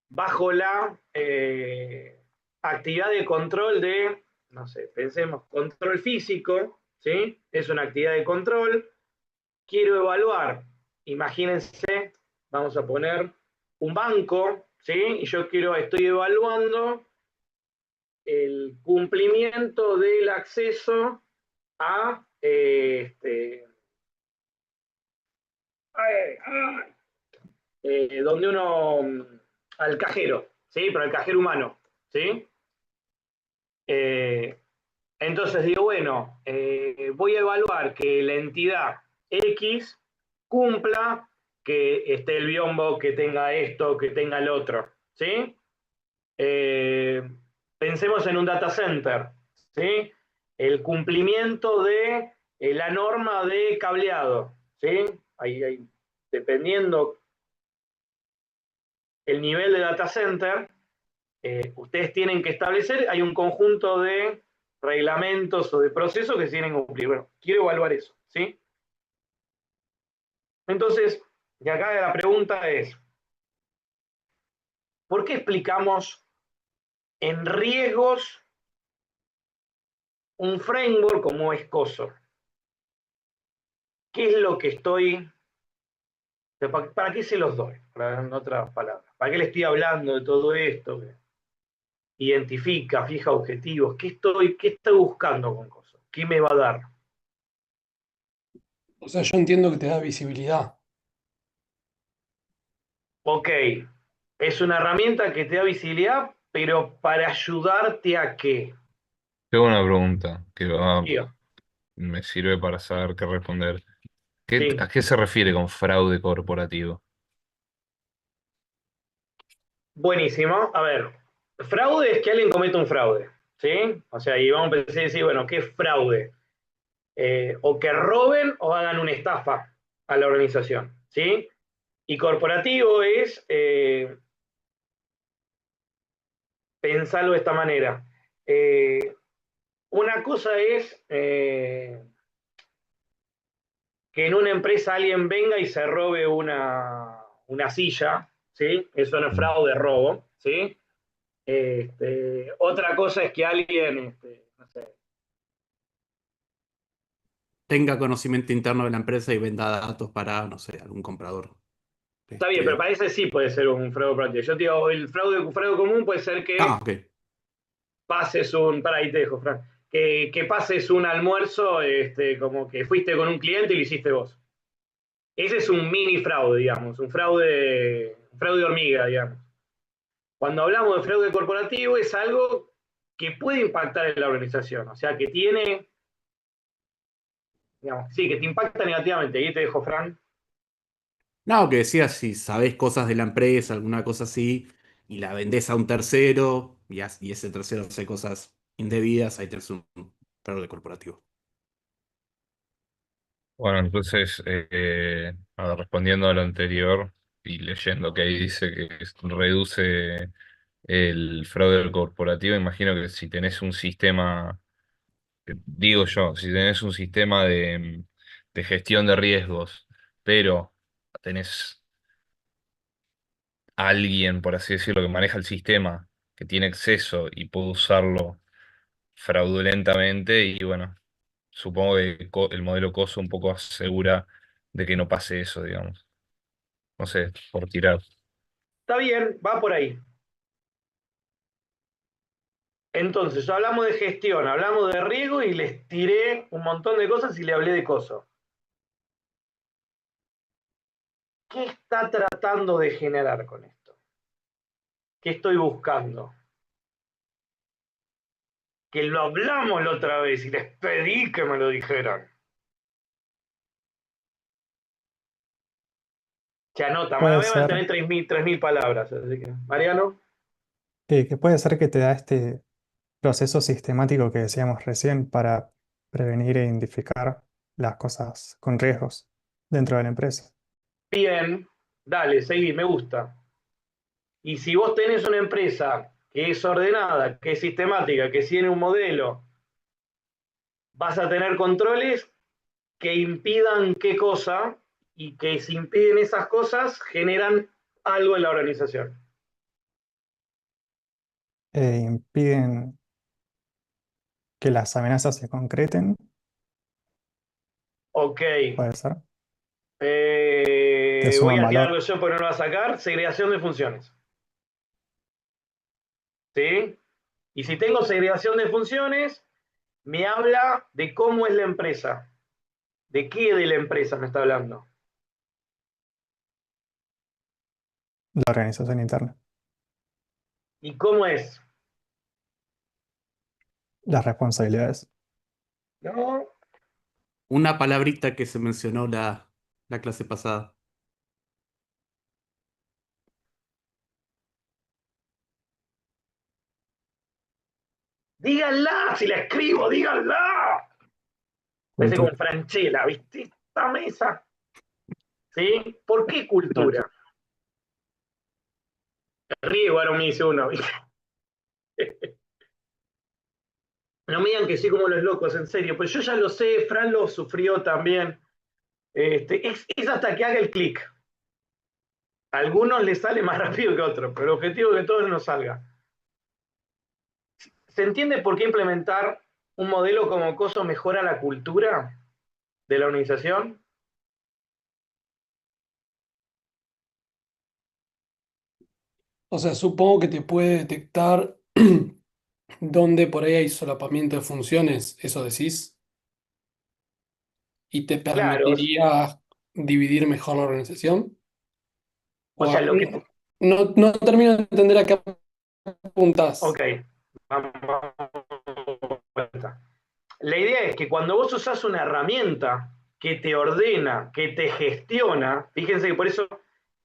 bajo la actividad de control de, no sé, pensemos, control físico, ¿sí? Es una actividad de control, quiero evaluar, imagínense, vamos a poner un banco, ¿sí? Y yo estoy evaluando el cumplimiento del acceso a donde uno, al cajero, ¿sí? Pero al cajero humano, ¿sí? Entonces digo, bueno, voy a evaluar que la entidad X cumpla, que esté el biombo, que tenga esto, que tenga el otro, ¿sí? Eh, Pensemos en un data center, ¿sí? El cumplimiento de la norma de cableado, ¿sí? Dependiendo el nivel de data center, ustedes tienen que establecer, hay un conjunto de reglamentos o de procesos que se tienen que cumplir. Bueno, quiero evaluar eso, ¿sí? Entonces, y acá la pregunta es, ¿por qué explicamos en riesgos un framework como es COSO? ¿Qué es lo que estoy... ¿Para qué se los doy? En otras palabras. ¿Para qué le estoy hablando de todo esto? Identifica, fija objetivos. ¿Qué estoy buscando con COSO? ¿Qué me va a dar? O sea, yo entiendo que te da visibilidad. Ok, es una herramienta que te da visibilidad, pero para ayudarte a qué. Tengo una pregunta Diga, me sirve para saber qué responder. sí. ¿A qué se refiere con fraude corporativo? Buenísimo. A ver, fraude es que alguien cometa un fraude, ¿sí? O sea, y vamos a empezar a decir, bueno, ¿qué es fraude? O que roben o hagan una estafa a la organización, ¿sí? Y corporativo es, pensarlo de esta manera. Una cosa es que en una empresa alguien venga y se robe una silla, ¿sí? Eso no es Mm. fraude, robo, ¿sí? Otra cosa es que alguien, no sé, Tenga conocimiento interno de la empresa y venda datos para, no sé, algún comprador. está bien, pero Este, para ese sí puede ser un fraude práctico. Yo te digo, el fraude común puede ser que ok. pases para ahí te dejo, Fran, que pases un almuerzo, como que fuiste con un cliente y lo hiciste vos. Ese es un mini fraude, digamos, un fraude hormiga, digamos. Cuando hablamos de fraude corporativo es algo que puede impactar en la organización, o sea, que tiene, digamos, sí, que te impacta negativamente. Ahí te dejo, Fran. No, que decías si sabés cosas de la empresa, alguna cosa así, y la vendés a un tercero, y ese tercero hace cosas indebidas, ahí tenés un fraude corporativo. Bueno, entonces, respondiendo a lo anterior y leyendo que ahí dice que reduce el fraude corporativo, imagino que si tenés un sistema, digo yo, si tenés un sistema de gestión de riesgos, pero tenés a alguien, por así decirlo, que maneja el sistema, que tiene acceso y puede usarlo fraudulentamente, y bueno, supongo que el modelo COSO un poco asegura de que no pase eso, digamos. No sé, por tirar. Está bien, va por ahí. Entonces, hablamos de gestión, hablamos de riesgo y les tiré un montón de cosas y le hablé de cosas. ¿Qué está tratando de generar con esto? ¿Qué estoy buscando? Que lo hablamos la otra vez y les pedí que me lo dijeran. Se anota, Puede voy a ser, tener 3.000 palabras. Así que, Mariano. que puede ser que te da este proceso sistemático que decíamos recién para prevenir e identificar las cosas con riesgos dentro de la empresa. Bien, dale, seguí, me gusta. Y si vos tenés una empresa que es ordenada, que es sistemática, que tiene un modelo, vas a tener controles que impidan qué cosa y que si impiden esas cosas generan algo en la organización. Impiden que las amenazas se concreten, Ok. puede ser, que Voy suman a tirarlo valor. yo, pero no lo voy a sacar. Segregación de funciones. ¿Sí? Y si tengo segregación de funciones, me habla de cómo es la empresa. ¿De qué de la empresa me está hablando? La organización interna. ¿Y cómo es? las responsabilidades. No, Una palabrita que se mencionó la clase pasada. díganla, si la escribo, díganla. Parece como Franchella, ¿viste? Esta mesa. ¿Sí? ¿Por qué cultura? Riego, ahora me dice uno, ¿viste? No me digan que sí como los locos, en serio, pues yo ya lo sé, Fran lo sufrió también. Es hasta que haga el clic. A algunos les sale más rápido que a otros, pero el objetivo es que todos nos salga. ¿Se entiende por qué implementar un modelo como COSO mejora la cultura de la organización? O sea, supongo que te puede detectar dónde por ahí hay solapamiento de funciones, eso decís, y te Claro, permitiría dividir mejor la organización. o sea, lo que... No termino de entender a qué apuntás. Ok, vamos a vuelta. La idea es que cuando vos usás una herramienta que te ordena, que te gestiona, fíjense que por eso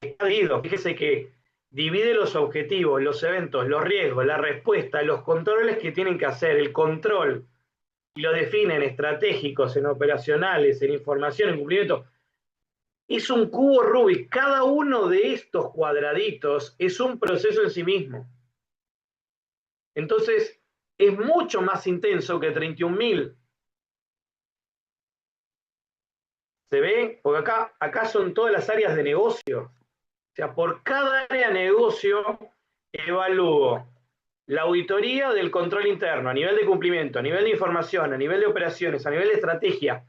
está dividido, fíjense que divide los objetivos, los eventos, los riesgos, la respuesta, los controles que tienen que hacer, el control, y lo define en estratégicos, en operacionales, en información, en cumplimiento. Es un cubo Rubik. Cada uno de estos cuadraditos es un proceso en sí mismo. Entonces, es mucho más intenso que 31.000. ¿Se ve? Porque acá son todas las áreas de negocio. O sea, por cada área de negocio evalúo la auditoría del control interno, a nivel de cumplimiento, a nivel de información, a nivel de operaciones, a nivel de estrategia.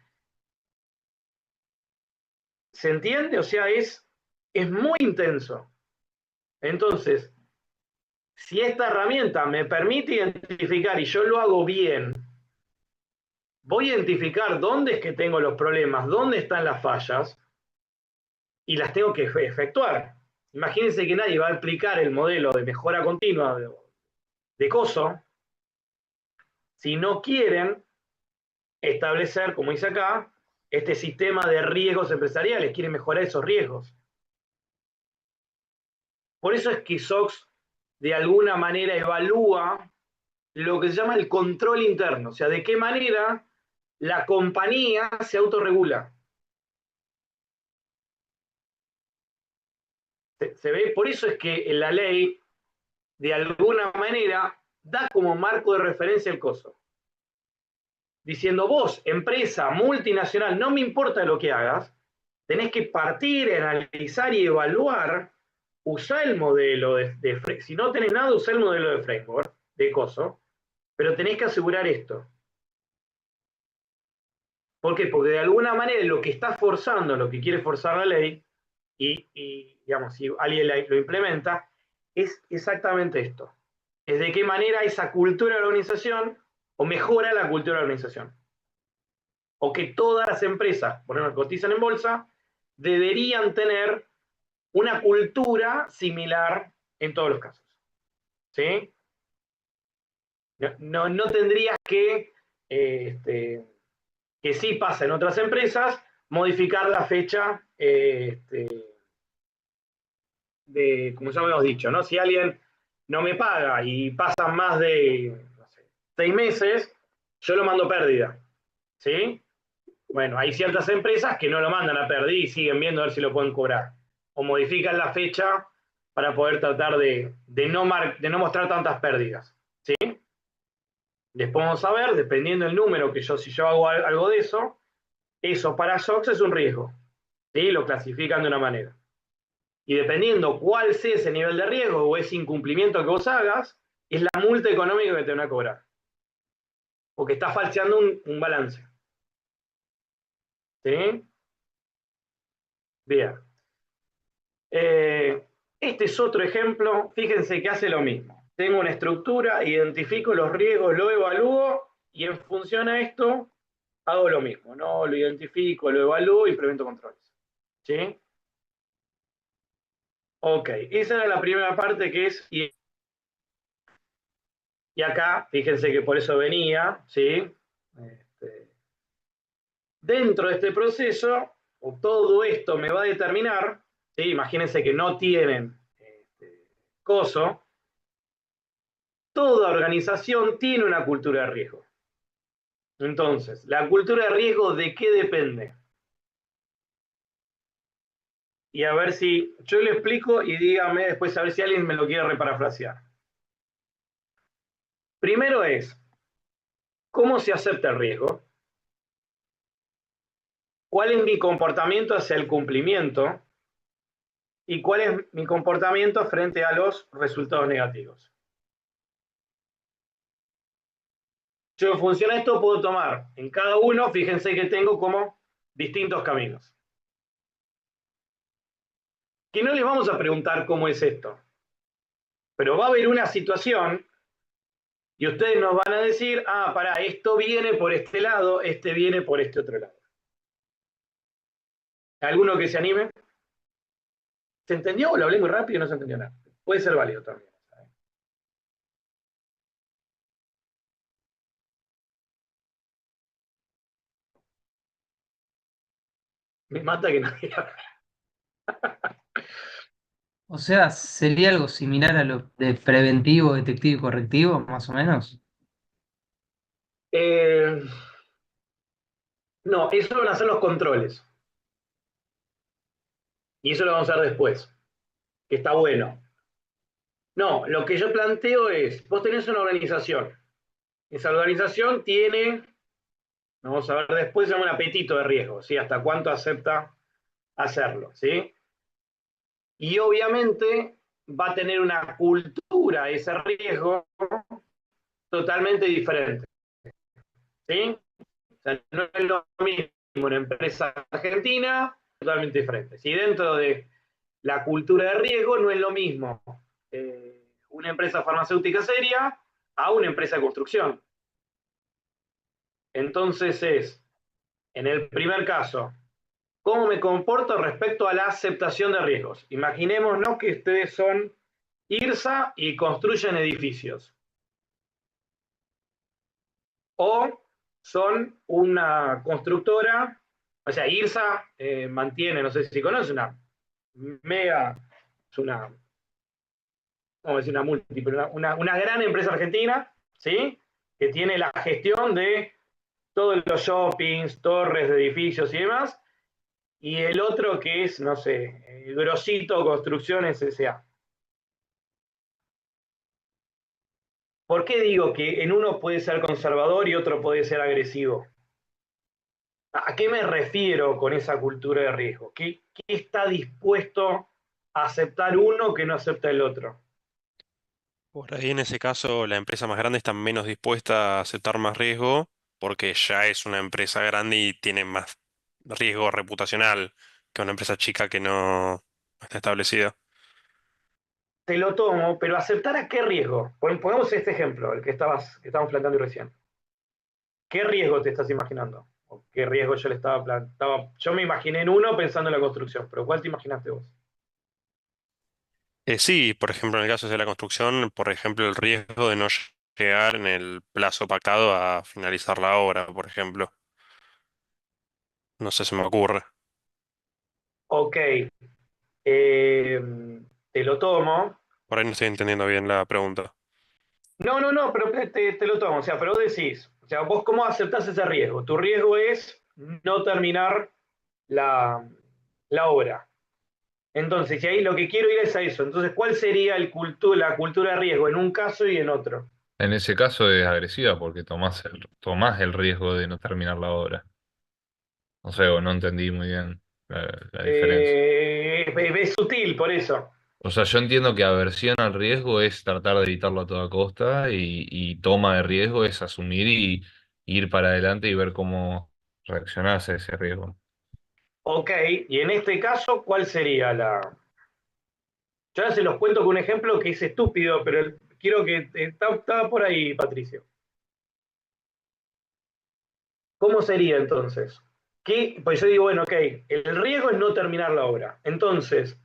¿Se entiende? O sea, es muy intenso. Entonces, si esta herramienta me permite identificar y yo lo hago bien, voy a identificar dónde es que tengo los problemas, dónde están las fallas y las tengo que efectuar. Imagínense que nadie va a aplicar el modelo de mejora continua de COSO si no quieren establecer, como dice acá, este sistema de riesgos empresariales, quieren mejorar esos riesgos. Por eso es que SOX de alguna manera evalúa lo que se llama el control interno, o sea, de qué manera la compañía se autorregula. ¿Se ve? Por eso es que la ley, de alguna manera, da como marco de referencia el COSO. Diciendo, vos, empresa multinacional, no me importa lo que hagas, tenés que partir, analizar y evaluar, usar el modelo si no tenés nada, usar el modelo de framework, de COSO, pero tenés que asegurar esto. ¿Por qué? Porque de alguna manera lo que está forzando, lo que quiere forzar la ley, y digamos, si alguien lo implementa, es exactamente esto. Es de qué manera esa cultura de la organización o mejora la cultura de la organización. O que todas las empresas, por ejemplo, que cotizan en bolsa, deberían tener una cultura similar en todos los casos. ¿Sí? No tendrías que sí pasa en otras empresas, modificar la fecha como ya habíamos dicho, ¿no? Si alguien no me paga y pasan más de, no sé, 6 meses, yo lo mando pérdida, ¿sí? Bueno, hay ciertas empresas que no lo mandan a pérdida y siguen viendo a ver si lo pueden cobrar. O modifican la fecha para poder tratar de no mostrar tantas pérdidas, ¿sí? Después vamos a ver, dependiendo del número si yo hago algo de eso para SOX es un riesgo, ¿sí? Lo clasifican de una manera. Y dependiendo cuál sea ese nivel de riesgo o ese incumplimiento que vos hagas, es la multa económica que te van a cobrar. Porque estás falseando un balance. ¿Sí? Bien. Este es otro ejemplo. Fíjense que hace lo mismo. Tengo una estructura, identifico los riesgos, lo evalúo y en función a esto hago lo mismo. ¿No? Lo identifico, lo evalúo y implemento controles. ¿Sí? Ok, esa era la primera parte que es Y acá, fíjense que por eso venía, ¿sí? Dentro de este proceso, todo esto me va a determinar, ¿sí? Imagínense que no tienen coso, toda organización tiene una cultura de riesgo. Entonces, ¿la cultura de riesgo de qué depende? Y a ver si yo le explico y dígame después a ver si alguien me lo quiere reparafrasear. Primero es, ¿cómo se acepta el riesgo? ¿Cuál es mi comportamiento hacia el cumplimiento? ¿Y cuál es mi comportamiento frente a los resultados negativos? Yo en función a esto puedo tomar en cada uno, fíjense que tengo como distintos caminos. Que no les vamos a preguntar cómo es esto, pero va a haber una situación y ustedes nos van a decir, ah, pará, esto viene por este lado, este viene por este otro lado. ¿Alguno que se anime? ¿Se entendió o lo hablé muy rápido y no se entendió nada? Puede ser válido también. Me mata que nadie habla. O sea, sería algo similar a lo de preventivo, detectivo y correctivo, más o menos. No, eso van a ser los controles. Y eso lo vamos a ver después, que está bueno. No, lo que yo planteo es, vos tenés una organización. Esa organización tiene, vamos a ver después, se llama un apetito de riesgo, ¿sí? Hasta cuánto acepta hacerlo, ¿sí? Y obviamente va a tener una cultura, ese riesgo, totalmente diferente, ¿sí? O sea, no es lo mismo una empresa argentina, totalmente diferente. Si dentro de la cultura de riesgo no es lo mismo una empresa farmacéutica seria a una empresa de construcción. Entonces es, en el primer caso, ¿cómo me comporto respecto a la aceptación de riesgos? Imaginémonos que ustedes son IRSA y construyen edificios. O son una constructora, o sea, IRSA mantiene, no sé si conocen, una mega, es una, vamos a decir una múltiple, una gran empresa argentina, ¿sí? Que tiene la gestión de todos los shoppings, torres de edificios y demás, y el otro que es, no sé, Grosito Construcciones S.A. ¿Por qué digo que en uno puede ser conservador y otro puede ser agresivo? ¿A qué me refiero con esa cultura de riesgo? ¿Qué está dispuesto a aceptar uno que no acepta el otro? Por ahí en ese caso la empresa más grande está menos dispuesta a aceptar más riesgo porque ya es una empresa grande y tiene más riesgo reputacional que una empresa chica que no está establecida. Te lo tomo, pero ¿aceptar a qué riesgo? Pongamos este ejemplo, el que estábamos planteando recién. ¿Qué riesgo te estás imaginando? ¿O qué riesgo yo le estaba planteando? Yo me imaginé en uno pensando en la construcción, pero ¿cuál te imaginaste vos? Sí, por ejemplo, en el caso de la construcción, por ejemplo, el riesgo de no llegar en el plazo pactado a finalizar la obra, por ejemplo. No sé, se me ocurre. Ok, te lo tomo. Por ahí no estoy entendiendo bien la pregunta. No, pero te lo tomo. O sea, pero vos decís, o sea, vos cómo aceptás ese riesgo. Tu riesgo es no terminar la obra. Entonces, y ahí lo que quiero ir es a eso. Entonces, ¿cuál sería la cultura de riesgo en un caso y en otro? En ese caso es agresiva porque tomás el riesgo de no terminar la obra. No sé, o no entendí muy bien la diferencia. Es sutil, por eso. O sea, yo entiendo que aversión al riesgo es tratar de evitarlo a toda costa y toma de riesgo es asumir y ir para adelante y ver cómo reaccionás a ese riesgo. Ok, y en este caso, ¿cuál sería la...? Yo ahora se los cuento con un ejemplo que es estúpido, pero quiero que... Estaba por ahí, Patricio. ¿Cómo sería entonces? Pues yo digo, bueno, ok, el riesgo es no terminar la obra. Entonces,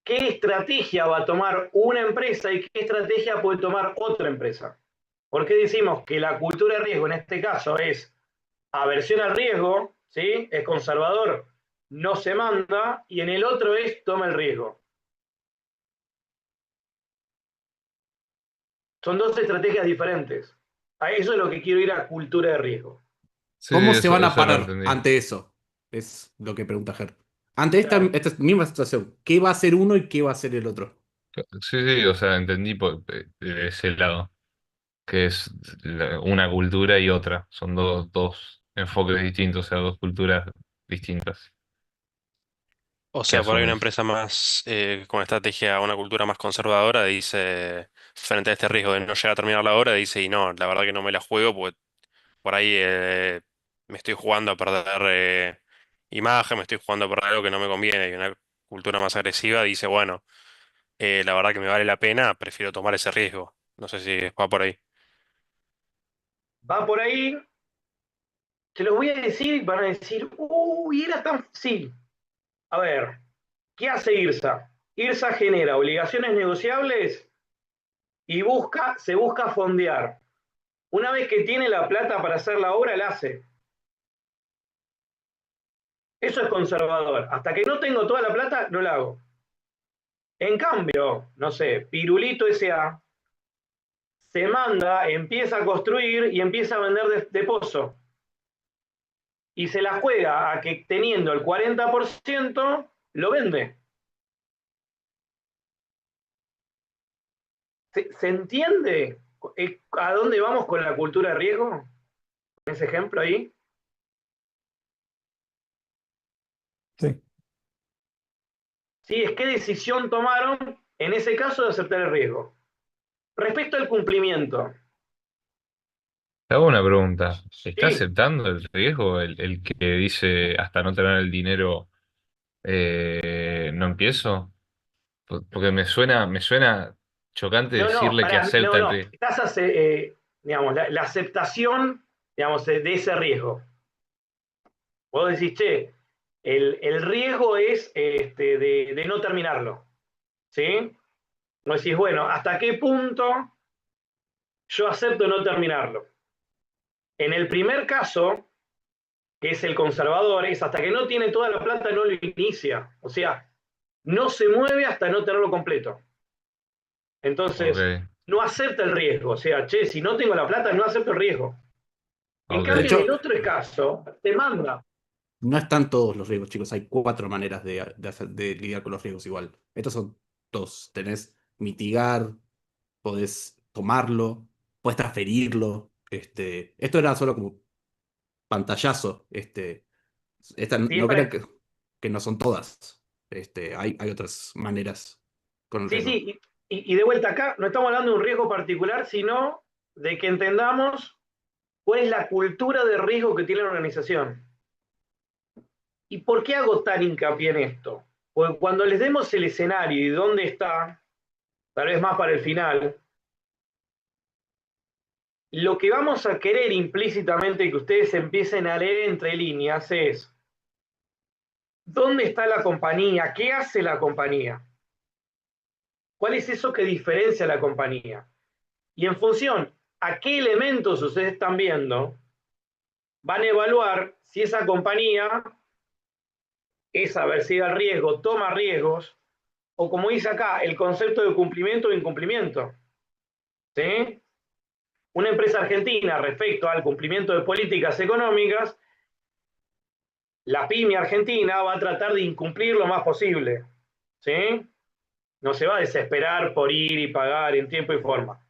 qué estrategia va a tomar una empresa y qué estrategia puede tomar otra empresa. ¿Por qué decimos que la cultura de riesgo en este caso es aversión al riesgo, ¿sí? Es conservador, no se manda, y en el otro es toma el riesgo? Son dos estrategias diferentes. A eso es lo que quiero ir a cultura de riesgo. Sí, ¿Cómo se van a eso lo parar entendí. ante eso? Es lo que pregunta Ger. Ante Claro. esta misma situación, ¿qué va a hacer uno y qué va a hacer el otro? Sí, sí, o sea, entendí de ese lado, que es una cultura y otra. Son dos enfoques distintos, o sea, dos culturas distintas. O Que a sea, por su ahí una vez. empresa más con estrategia, una cultura más conservadora, dice, frente a este riesgo de no llegar a terminar la obra, dice, y no, la verdad que no me la juego, porque por ahí me estoy jugando a perder imagen, me estoy jugando a perder algo que no me conviene. Y una cultura más agresiva dice, bueno, la verdad que me vale la pena, prefiero tomar ese riesgo. No sé si va por ahí. Va por ahí, te los voy a decir y van a decir, uy, era tan... Sí, a ver, ¿qué hace IRSA? IRSA genera obligaciones negociables y se busca fondear. Una vez que tiene la plata para hacer la obra, la hace. Eso es conservador. Hasta que no tengo toda la plata, no la hago. En cambio, no sé, Pirulito S.A. se manda, empieza a construir y empieza a vender de pozo. Y se la juega a que teniendo el 40% lo vende. ¿Se entiende a dónde vamos con la cultura de riesgo? En ese ejemplo ahí. Sí. Sí, es qué decisión tomaron en ese caso de aceptar el riesgo. Respecto al cumplimiento. Te hago una pregunta. ¿Está Sí, aceptando el riesgo el que dice hasta no tener el dinero no empiezo? Porque me suena chocante no, no, decirle que no, acepta el no. riesgo. Digamos, la aceptación, digamos, de ese riesgo. Vos decís, che, el riesgo es de no terminarlo. ¿Sí? Vos decís, bueno, ¿hasta qué punto yo acepto no terminarlo? En el primer caso, que es el conservador, es hasta que no tiene toda la plata no lo inicia. O sea, no se mueve hasta no tenerlo completo. Entonces, Ok, no acepta el riesgo. O sea, che, si no tengo la plata, no acepto el riesgo. En ok. De cambio, en el hecho, otro caso, te manda. no están todos los riesgos, chicos. Hay cuatro maneras de lidiar con los riesgos igual. Estos son dos. Tenés mitigar, podés tomarlo, podés transferirlo. Esto era solo como pantallazo. Sí, es No para, crean que no son todas. Hay otras maneras con el sí, riesgo. sí. Y de vuelta acá, no estamos hablando de un riesgo particular, sino de que entendamos cuál es la cultura de riesgo que tiene la organización. ¿Y por qué hago tan hincapié en esto? Porque cuando les demos el escenario y dónde está, tal vez más para el final, lo que vamos a querer implícitamente que ustedes empiecen a leer entre líneas es, ¿dónde está la compañía? ¿Qué hace la compañía? ¿Cuál es eso que diferencia a la compañía? Y en función a qué elementos ustedes están viendo, van a evaluar si esa compañía es aversiva al riesgo, toma riesgos, o como dice acá, el concepto de cumplimiento o incumplimiento. ¿Sí? Una empresa argentina respecto al cumplimiento de políticas económicas, la pyme argentina va a tratar de incumplir lo más posible. ¿Sí? No se va a desesperar por ir y pagar en tiempo y forma.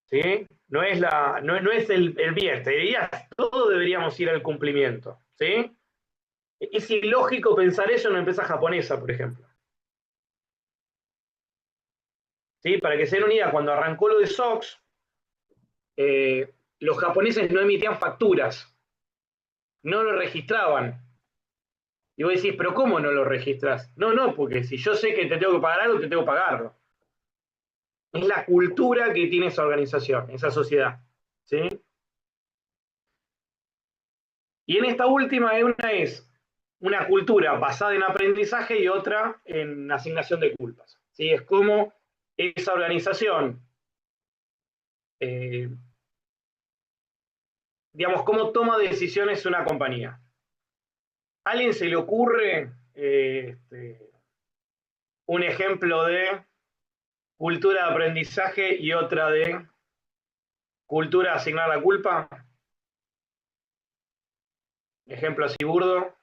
¿Sí? No es el bien, te diría, todos deberíamos ir al cumplimiento. ¿Sí? Es ilógico pensar eso en una empresa japonesa, por ejemplo. ¿Sí? Para que se den una idea, cuando arrancó lo de SOX, los japoneses no emitían facturas, no lo registraban. Y vos decís, pero ¿cómo no lo registras? No, no, porque si yo sé que te tengo que pagar algo, te tengo que pagarlo. Es la cultura que tiene esa organización, esa sociedad. ¿Sí? Y en esta última, una es, una cultura basada en aprendizaje y otra en asignación de culpas. ¿Sí? Es como esa organización, eh, digamos, cómo toma decisiones una compañía. ¿A alguien se le ocurre un ejemplo de cultura de aprendizaje y otra de cultura de asignar la culpa? Ejemplo así burdo.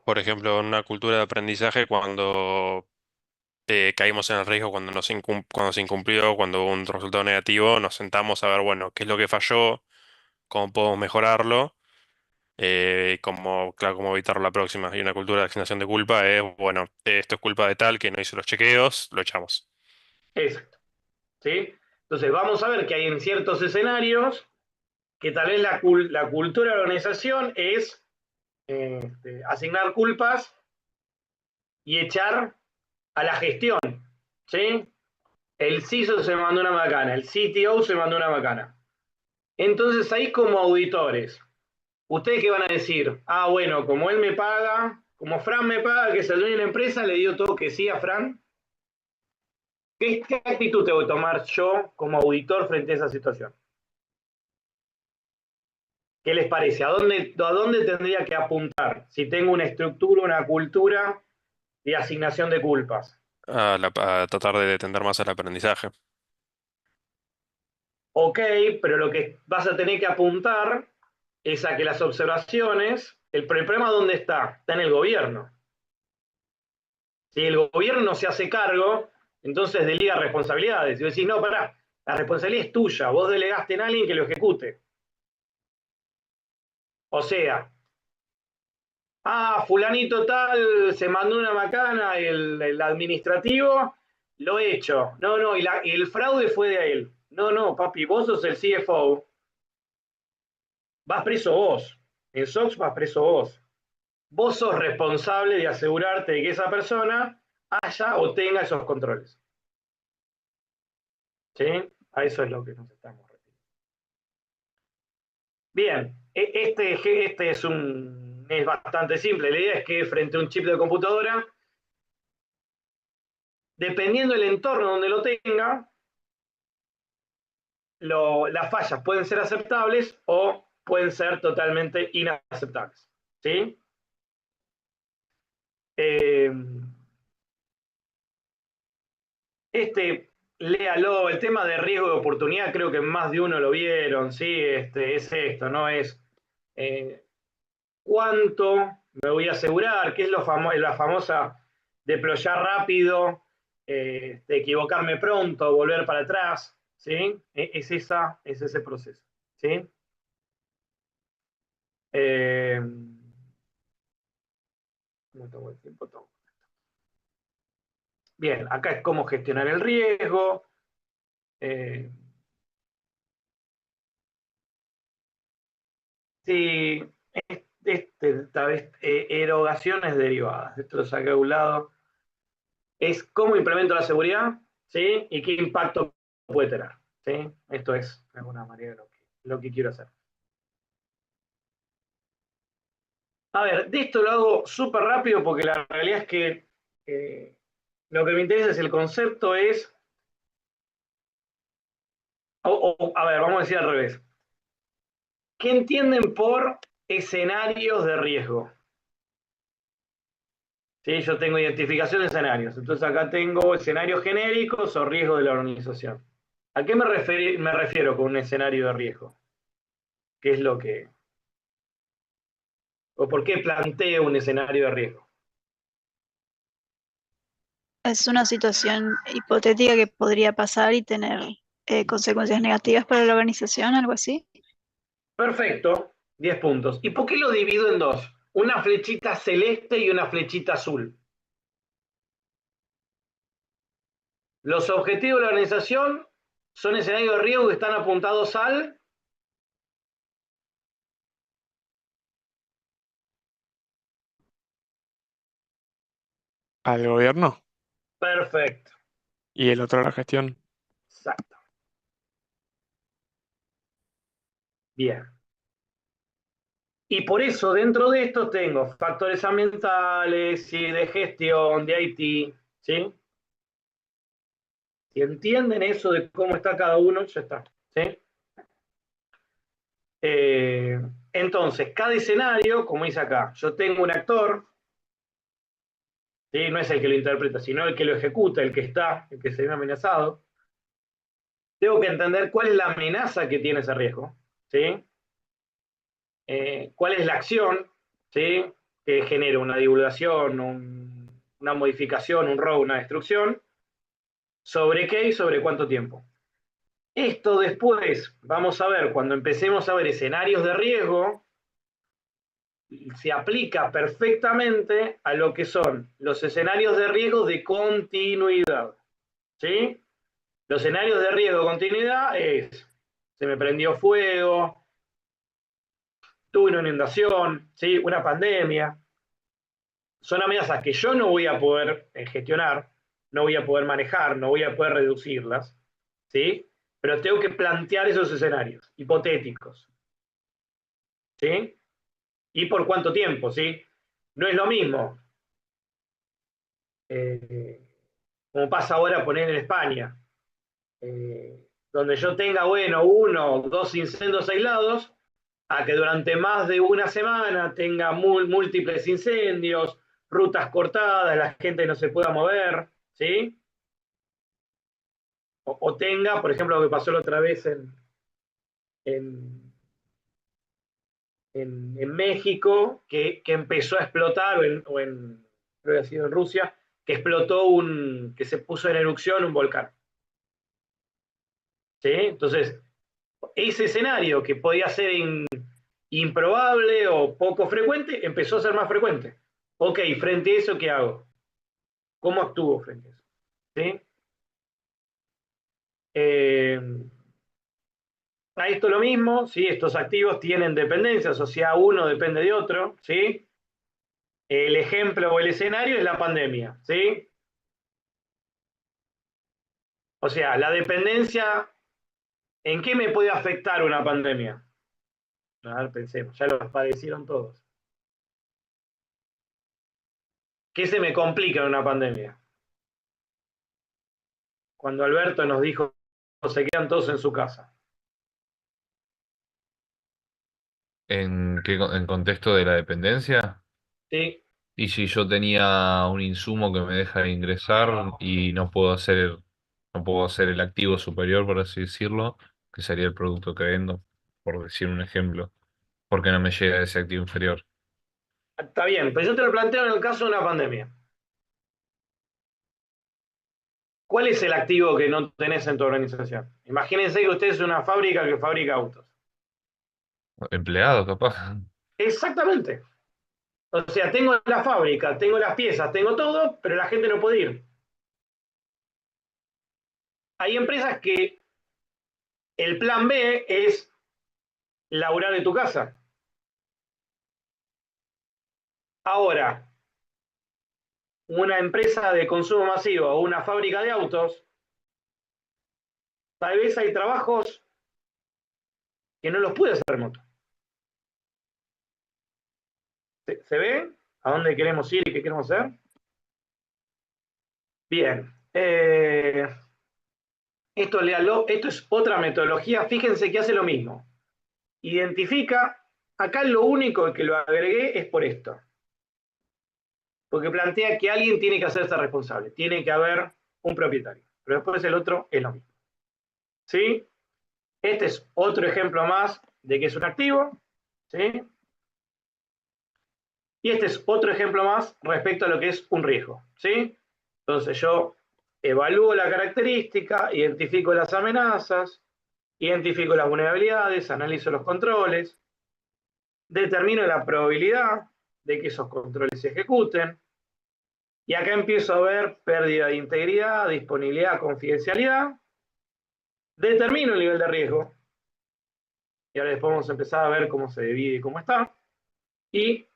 Por ejemplo, en una cultura de aprendizaje, cuando caímos en el riesgo, cuando se incumplió, cuando hubo un resultado negativo, nos sentamos a ver, bueno, qué es lo que falló, cómo podemos mejorarlo, claro, cómo evitar la próxima. Y una cultura de asignación de culpa es, bueno, esto es culpa de tal que no hizo los chequeos, lo echamos. Exacto. ¿Sí? Entonces vamos a ver que hay en ciertos escenarios que tal vez la cultura de la organización es asignar culpas y echar a la gestión. ¿Sí? El CISO se mandó una macana, el CTO se mandó una macana. Entonces ahí como auditores, ¿ustedes qué van a decir? Ah, bueno, como él me paga, como Fran me paga, que es el dueño de la empresa, le dio todo que sí a Fran. ¿Qué actitud tengo que tomar yo como auditor frente a esa situación? ¿Qué les parece? ¿A dónde tendría que apuntar si tengo una estructura, una cultura de asignación de culpas? A tratar de tender más al aprendizaje. Ok, pero lo que vas a tener que apuntar es a que las observaciones, el problema ¿dónde está? Está en el gobierno. Si el gobierno no se hace cargo, entonces delega responsabilidades. Y vos decís, no, pará, la responsabilidad es tuya, vos delegaste en alguien que lo ejecute. O sea, fulanito tal se mandó una macana, el administrativo, lo he hecho. No, no, y el fraude fue de él. No, no, papi, vos sos el CFO, vas preso vos. En SOX vas preso vos. Vos sos responsable de asegurarte de que esa persona haya o tenga esos controles. ¿Sí? A eso es lo que nos estamos refiriendo. Bien, este es bastante simple. La idea es que frente a un chip de computadora, dependiendo del entorno donde lo tenga, las fallas pueden ser aceptables o pueden ser totalmente inaceptables. ¿Sí? Eh, léalo, el tema de riesgo de oportunidad, creo que más de uno lo vieron, ¿sí? Es esto, ¿no? Es cuánto me voy a asegurar, qué es la famosa deployar rápido, de equivocarme pronto, volver para atrás, ¿sí? Es ese proceso, ¿sí? Eh, no tomo el tiempo, tomo. Bien, acá es cómo gestionar el riesgo. Eh, sí, esta vez, erogaciones derivadas. Esto lo saqué a un lado. Es cómo implemento la seguridad, ¿sí? Y qué impacto puede tener, ¿sí? Esto es, de alguna manera, lo que quiero hacer. A ver, de esto lo hago súper rápido porque la realidad es que lo que me interesa es el concepto a ver, vamos a decir al revés. ¿Qué entienden por escenarios de riesgo? ¿Sí? Yo tengo identificación de escenarios. Entonces acá tengo escenarios genéricos o riesgo de la organización. ¿A qué me refiero con un escenario de riesgo? ¿Qué es lo que... o por qué planteo un escenario de riesgo? Es una situación hipotética que podría pasar y tener consecuencias negativas para la organización, algo así. Perfecto, 10 puntos. ¿Y por qué lo divido en dos? Una flechita celeste y una flechita azul. Los objetivos de la organización son escenarios de riesgo que están apuntados al... Al gobierno Perfecto, y el otro a la gestión. exacto. Bien. Y por eso dentro de esto tengo factores ambientales y de gestión, de IT, ¿sí? Si entienden eso de cómo está cada uno, ya está, ¿sí? Entonces, cada escenario, como dice acá, yo tengo un actor, ¿sí? No es el que lo interpreta, sino el que lo ejecuta, el que está, el que se ve amenazado. Tengo que entender cuál es la amenaza que tiene ese riesgo, ¿sí? Cuál es la acción, ¿sí? Que genera una divulgación, una modificación, un robo, una destrucción, sobre qué y sobre cuánto tiempo. Esto después, vamos a ver, cuando empecemos a ver escenarios de riesgo, se aplica perfectamente a lo que son los escenarios de riesgo de continuidad, ¿sí? Los escenarios de riesgo de continuidad es, se me prendió fuego, tuve una inundación, ¿sí? Una pandemia. Son amenazas que yo no voy a poder gestionar, no voy a poder manejar, no voy a poder reducirlas, ¿sí? Pero tengo que plantear esos escenarios hipotéticos, ¿sí? ¿Y por cuánto tiempo, sí? No es lo mismo, como pasa ahora poner en España, donde yo tenga, bueno, uno o dos incendios aislados, a que durante más de una semana tenga múltiples incendios, rutas cortadas, la gente no se pueda mover, ¿sí? O tenga, por ejemplo, lo que pasó la otra vez en, en México, que empezó a explotar, creo que ha sido en Rusia, que explotó que se puso en erupción un volcán. ¿Sí? Entonces, ese escenario que podía ser improbable o poco frecuente, empezó a ser más frecuente. Ok, frente a eso, ¿qué hago? ¿Cómo actúo frente a eso? ¿Sí? A esto lo mismo, ¿sí? Estos activos tienen dependencias, o sea, uno depende de otro, ¿sí? El ejemplo o el escenario es la pandemia, ¿sí? O sea, la dependencia, ¿en qué me puede afectar una pandemia? A ver, pensemos, ya lo padecieron todos. ¿Qué se me complica en una pandemia? Cuando Alberto nos dijo, se quedan todos en su casa. ¿En contexto de la dependencia? ¿Sí? Y si yo tenía un insumo que me deja ingresar y no puedo hacer el activo superior, por así decirlo, que sería el producto que vendo, por decir un ejemplo, ¿por qué no me llega ese activo inferior? Está bien, pero yo te lo planteo en el caso de una pandemia. ¿Cuál es el activo que no tenés en tu organización? Imagínense que usted es una fábrica que fabrica autos. Empleado, capaz. Exactamente. O sea, tengo la fábrica, tengo las piezas, tengo todo, pero la gente no puede ir. Hay empresas que el plan B es laburar de tu casa. Ahora, una empresa de consumo masivo o una fábrica de autos, tal vez hay trabajos que no los puede hacer remoto. ¿Se ve a dónde queremos ir y qué queremos hacer? Bien. Esto es otra metodología. Fíjense que hace lo mismo. Identifica, acá lo único que lo agregué es por esto. Porque plantea que alguien tiene que hacerse responsable. Tiene que haber un propietario. Pero después el otro es lo mismo. ¿Sí? Este es otro ejemplo más de que es un activo. ¿Sí? Y este es otro ejemplo más respecto a lo que es un riesgo. ¿Sí? Entonces yo evalúo la característica, identifico las amenazas, identifico las vulnerabilidades, analizo los controles, determino la probabilidad de que esos controles se ejecuten, y acá empiezo a ver pérdida de integridad, disponibilidad, confidencialidad, determino el nivel de riesgo, y ahora después vamos a empezar a ver cómo se divide y cómo está, y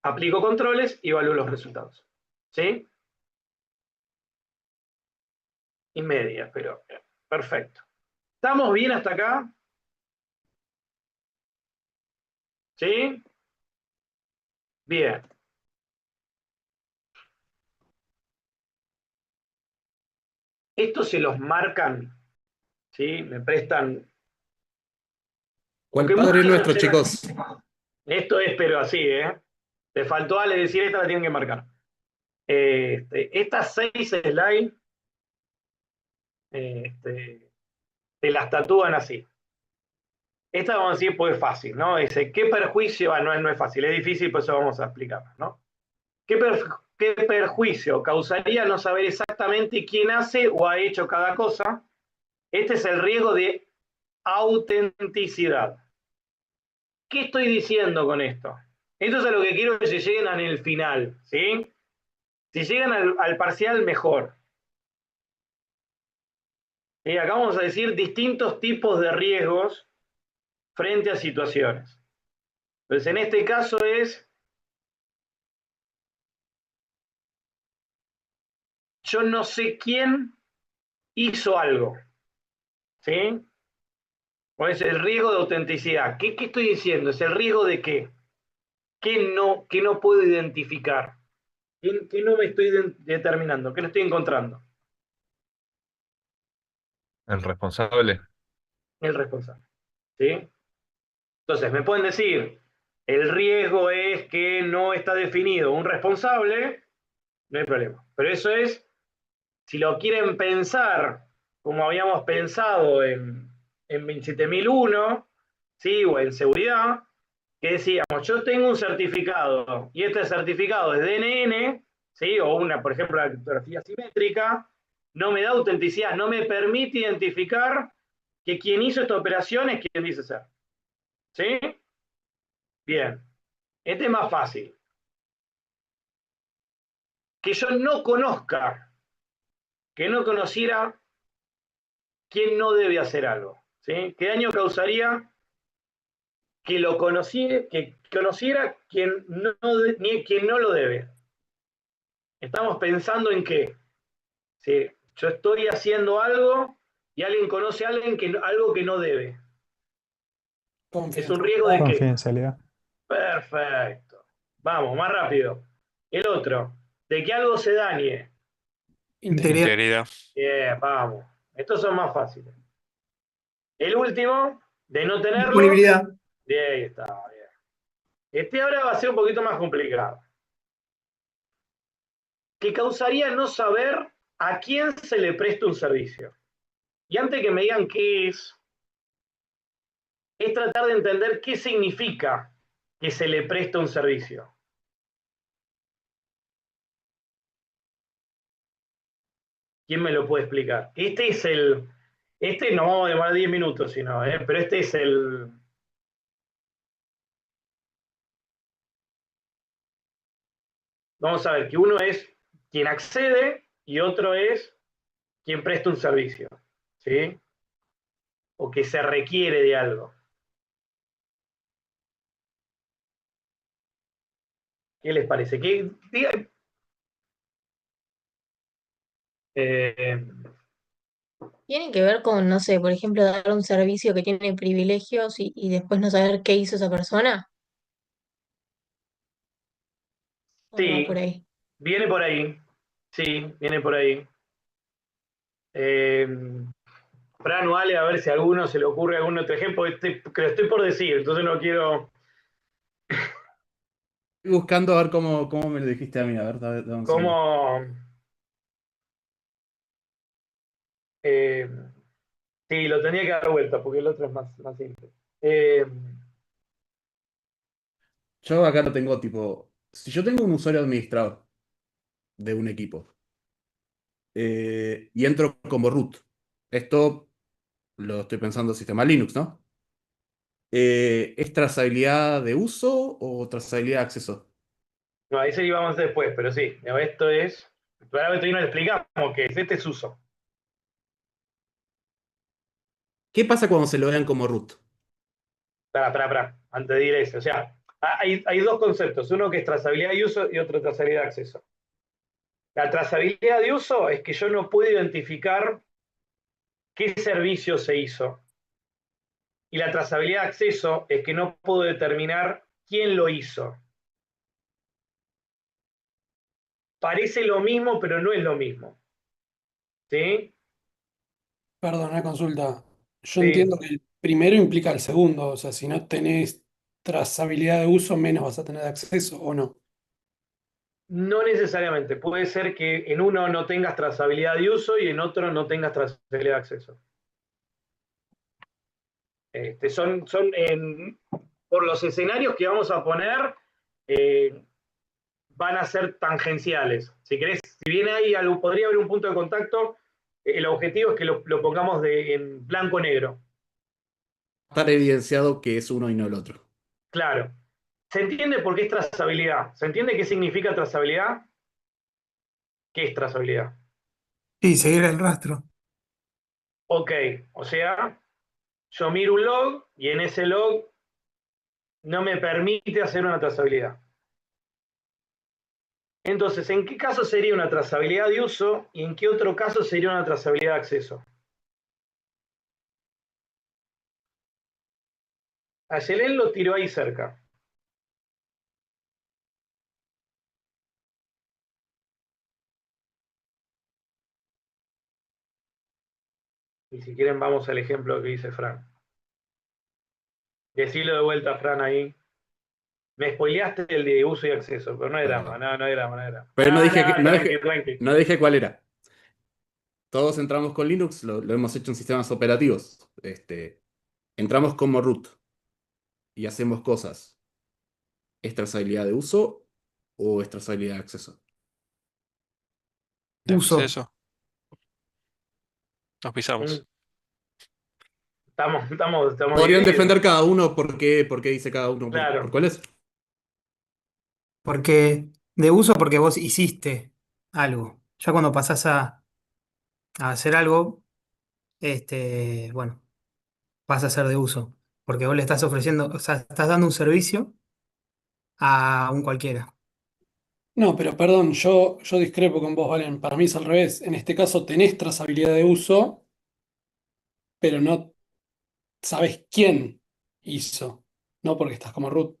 aplico controles y evalúo los resultados. ¿Sí? Y media, pero perfecto. ¿Estamos bien hasta acá? ¿Sí? Bien. Estos se los marcan, ¿sí? Me prestan. ¿Cuál Porque Padre muchos Nuestro, hacen chicos? así. Esto es, pero así, ¿eh? Te faltó Ale decir esta, la tienen que marcar. Estas 6 slides te las tatúan así. Esta vamos a decir, pues es fácil, ¿no? Dice, ¿qué perjuicio? No es fácil, es difícil, por eso vamos a explicarlo, ¿no? ¿Qué perjuicio causaría no saber exactamente quién hace o ha hecho cada cosa? Este es el riesgo de autenticidad. ¿Qué estoy diciendo con esto? Esto es a lo que quiero que se lleguen en el final, ¿sí? Si llegan al parcial, mejor. Y acá vamos a decir distintos tipos de riesgos frente a situaciones. Entonces, en este caso es, yo no sé quién hizo algo, ¿sí? O es el riesgo de autenticidad. ¿Qué estoy diciendo? ¿Es el riesgo de qué? ¿Qué no puedo identificar? ¿Qué no me estoy determinando? ¿Qué no estoy encontrando? El responsable. El responsable, ¿sí? Entonces, me pueden decir, el riesgo es que no está definido un responsable, no hay problema. Pero eso es, si lo quieren pensar como habíamos pensado en 27001, ¿sí? O en seguridad, que decíamos, yo tengo un certificado y este certificado es DNN, ¿sí? O una, por ejemplo, la criptografía simétrica, no me da autenticidad, no me permite identificar que quien hizo esta operación es quien dice ser. ¿Sí? Bien. Este es más fácil. Que yo no conozca, que no conociera quién no debe hacer algo. ¿Sí? ¿Qué daño causaría que lo conociera, que conociera quien ni quien no lo debe? Estamos pensando en qué. ¿Sí? Yo estoy haciendo algo y alguien conoce a alguien algo que no debe. ¿Es un riesgo de qué? Confidencialidad. Perfecto. Vamos, más rápido. El otro, de que algo se dañe. Integridad. Bien, vamos. Estos son más fáciles. El último, de no tenerlo. Disponibilidad. Bien, ahí está. Bien. Este ahora va a ser un poquito más complicado. Que causaría no saber a quién se le presta un servicio. Y antes que me digan qué es tratar de entender qué significa que se le presta un servicio. ¿Quién me lo puede explicar? Este no vamos a demorar 10 minutos, sino, pero este es el. Vamos a ver que uno es quien accede y otro es quien presta un servicio, ¿sí? O que se requiere de algo. ¿Qué les parece? Eh, Tiene que ver con, no sé, por ejemplo, dar un servicio que tiene privilegios y después no saber qué hizo esa persona. ¿O no va por sí, ahí? viene por ahí. Sí, viene por ahí. Fran o Ale, a ver si a alguno se le ocurre algún otro ejemplo, que lo estoy por decir, entonces no quiero. Estoy buscando a ver cómo me lo dijiste a mí. A ver, dame un segundo. ¿Cómo? Eh, sí, lo tenía que dar vuelta porque el otro es más simple. Yo acá lo tengo tipo. Si yo tengo un usuario administrador de un equipo y entro como root, esto lo estoy pensando en sistema Linux, ¿no? ¿Es trazabilidad de uso o trazabilidad de acceso? no, ahí se lo íbamos a hacer después, pero sí, esto es. Ahora todavía no le explicamos qué es. Este es uso. ¿Qué pasa cuando se lo vean como root? Pará, antes de ir a eso. O sea, hay dos conceptos. Uno que es trazabilidad de uso y otro trazabilidad de acceso. La trazabilidad de uso es que yo no puedo identificar qué servicio se hizo. Y la trazabilidad de acceso es que no puedo determinar quién lo hizo. Parece lo mismo, pero no es lo mismo. ¿Sí? Perdón, una consulta. Yo Sí. entiendo que el primero implica el segundo, o sea, si no tenés trazabilidad de uso, menos vas a tener acceso, ¿o no? No necesariamente. Puede ser que en uno no tengas trazabilidad de uso y en otro no tengas trazabilidad de acceso. Por los escenarios que vamos a poner, van a ser tangenciales. Si querés, si bien hay algo, podría haber un punto de contacto, el objetivo es que lo pongamos en blanco-negro. Estar evidenciado que es uno y no el otro. Claro. ¿Se entiende por qué es trazabilidad? ¿Se entiende qué significa trazabilidad? ¿Qué es trazabilidad? Sí, seguir el rastro. Ok, o sea, yo miro un log y en ese log no me permite hacer una trazabilidad. Entonces, ¿en qué caso sería una trazabilidad de uso y en qué otro caso sería una trazabilidad de acceso? A Yelén lo tiró ahí cerca. Y si quieren vamos al ejemplo que dice Fran. Decilo de vuelta, Fran, ahí. Me spoileaste el de uso y acceso, pero no hay drama, Pero, no hay drama, no hay drama. pero no No, dije, no, tranqui, tranqui. no dije cuál era. Todos entramos con Linux, lo hemos hecho en sistemas operativos. Entramos como root y hacemos cosas. ¿Es trazabilidad de uso o es trazabilidad de acceso? De Uso. acceso. Nos Mm, pisamos. Estamos Podrían divididos. defender cada uno por qué dice cada uno por Claro. cuál es. Porque de uso, porque vos hiciste algo. Ya cuando pasás a hacer algo, bueno, pasa a ser de uso. Porque vos le estás ofreciendo, o sea, estás dando un servicio a un cualquiera. No, pero perdón, yo discrepo con vos, Valen. Para mí es al revés. En este caso tenés trazabilidad de uso, pero no sabés quién hizo. No porque estás como root.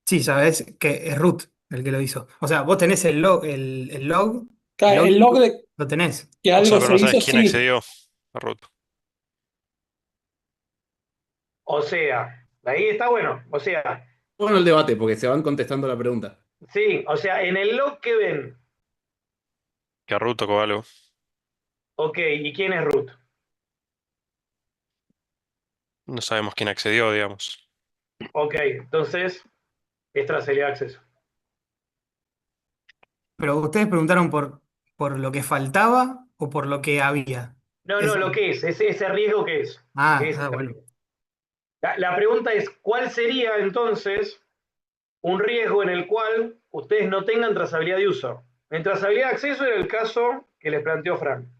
Sí, sabés que es root el que lo hizo. O sea, vos tenés el log, el El login, log de lo tenés. que O sea, algo pero se no sabes hizo, quién sí. accedió a root. O sea, ahí está bueno. O sea, Bueno, el debate, porque se van contestando la pregunta. sí, o sea, en el log que ven, Que a root tocó algo. ok, ¿y quién es root? No sabemos quién accedió, digamos. Ok, entonces es trazabilidad de acceso. Pero ustedes preguntaron por lo que faltaba o por lo que había. No, no, Es- lo que es, ese riesgo que es. ¿Qué es ese bueno. riesgo? La pregunta es, ¿cuál sería entonces un riesgo en el cual ustedes no tengan trazabilidad de uso? En trazabilidad de acceso era el caso que les planteó Fran.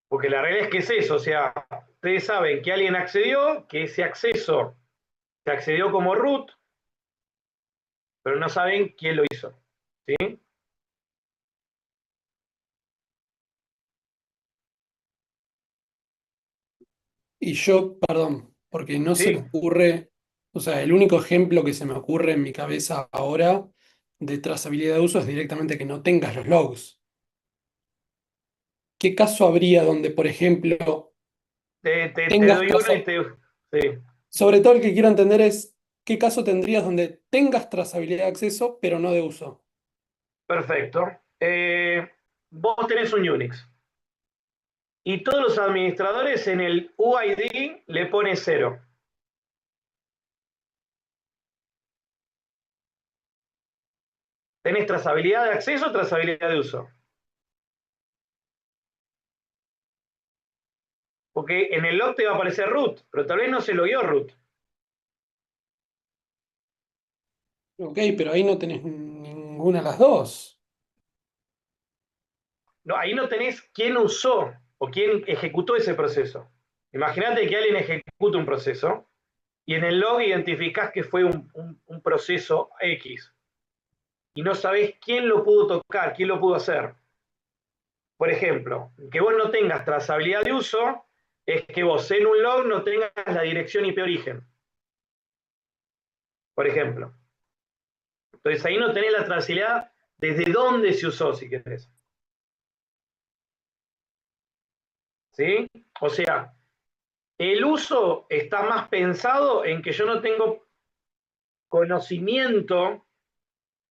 Porque la realidad es que es eso, o sea, ustedes saben que alguien accedió, que ese acceso se accedió como root, pero no saben quién lo hizo. ¿Sí? Y yo, perdón, porque no se me Sí, ocurre, o sea, el único ejemplo que se me ocurre en mi cabeza ahora de trazabilidad de uso es directamente que no tengas los logs. ¿Qué caso habría donde, por ejemplo, te tengas doy una y trazabilidad? te... Sí, Sobre todo el que quiero entender es qué caso tendrías donde tengas trazabilidad de acceso, pero no de uso. perfecto. Vos tenés un Unix y todos los administradores en el UID le ponen 0. Tenés trazabilidad de acceso, trazabilidad de uso. Porque en el log te va a aparecer root, pero tal vez no se logueó root. Ok, pero ahí no tenés ninguna de las dos. No, ahí no tenés quién usó o quién ejecutó ese proceso. Imagínate que alguien ejecuta un proceso y en el log identificás que fue un proceso X y no sabés quién lo pudo tocar, quién lo pudo hacer. Por ejemplo, que vos no tengas trazabilidad de uso es que vos en un log no tengas la dirección IP origen, por ejemplo. Entonces ahí no tenés la trazabilidad desde dónde se usó, si querés. ¿Sí? O sea, el uso está más pensado en que yo no tengo conocimiento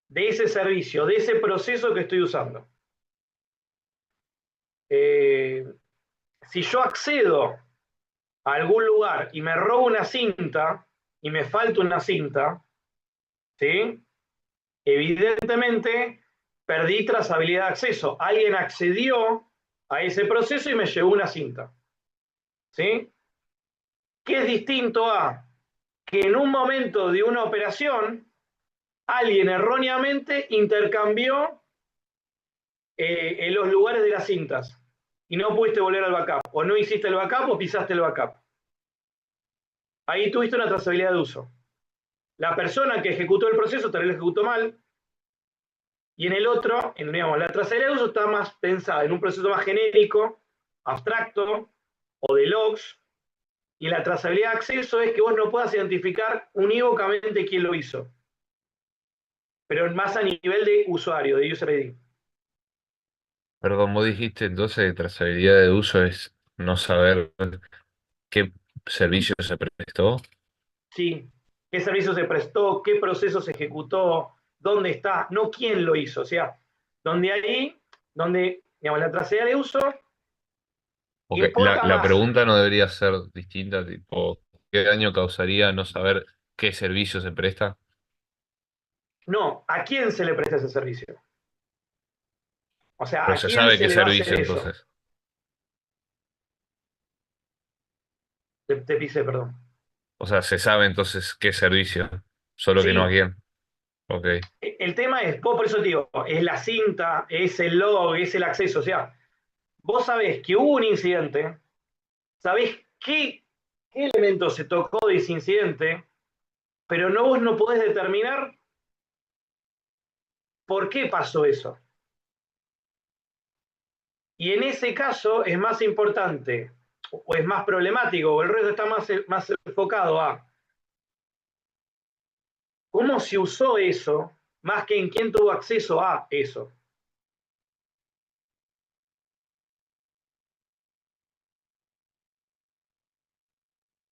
de ese servicio, de ese proceso que estoy usando. Si yo accedo a algún lugar y me robo una cinta y me falta una cinta, ¿sí? Evidentemente perdí trazabilidad de acceso. Alguien accedió a ese proceso y me llevó una cinta. ¿Sí? Que es distinto a que en un momento de una operación alguien erróneamente intercambió en los lugares de las cintas y no pudiste volver al backup, o no hiciste el backup o pisaste el backup. Ahí tuviste una trazabilidad de uso. La persona que ejecutó el proceso tal vez lo ejecutó mal, y en el otro, digamos, la trazabilidad de uso está más pensada en un proceso más genérico, abstracto, o de logs, y la trazabilidad de acceso es que vos no puedas identificar unívocamente quién lo hizo, pero más a nivel de usuario, de user ID. Perdón, vos dijiste entonces que trazabilidad de uso es no saber qué servicio se prestó. Sí, qué servicio se prestó, qué proceso se ejecutó, dónde está, no quién lo hizo. O sea, donde digamos, la trazabilidad de uso Porque importa la más. pregunta no debería ser distinta, tipo, ¿qué daño causaría no saber qué servicio se presta? No, ¿a quién se le presta ese servicio? O sea, Pero ¿a se quién sabe se qué le va a servicio hacer eso? entonces. Te pisé, perdón. O sea, se sabe entonces qué servicio, solo que no a Sí, quién. Ok. el tema es, por eso te digo, es la cinta, es el log, es el acceso. O sea, vos sabés que hubo un incidente, sabés qué elemento se tocó de ese incidente, pero vos no podés determinar por qué pasó eso. Y en ese caso es más importante, o es más problemático, o el riesgo está más enfocado a cómo se usó eso, más que en quién tuvo acceso a eso.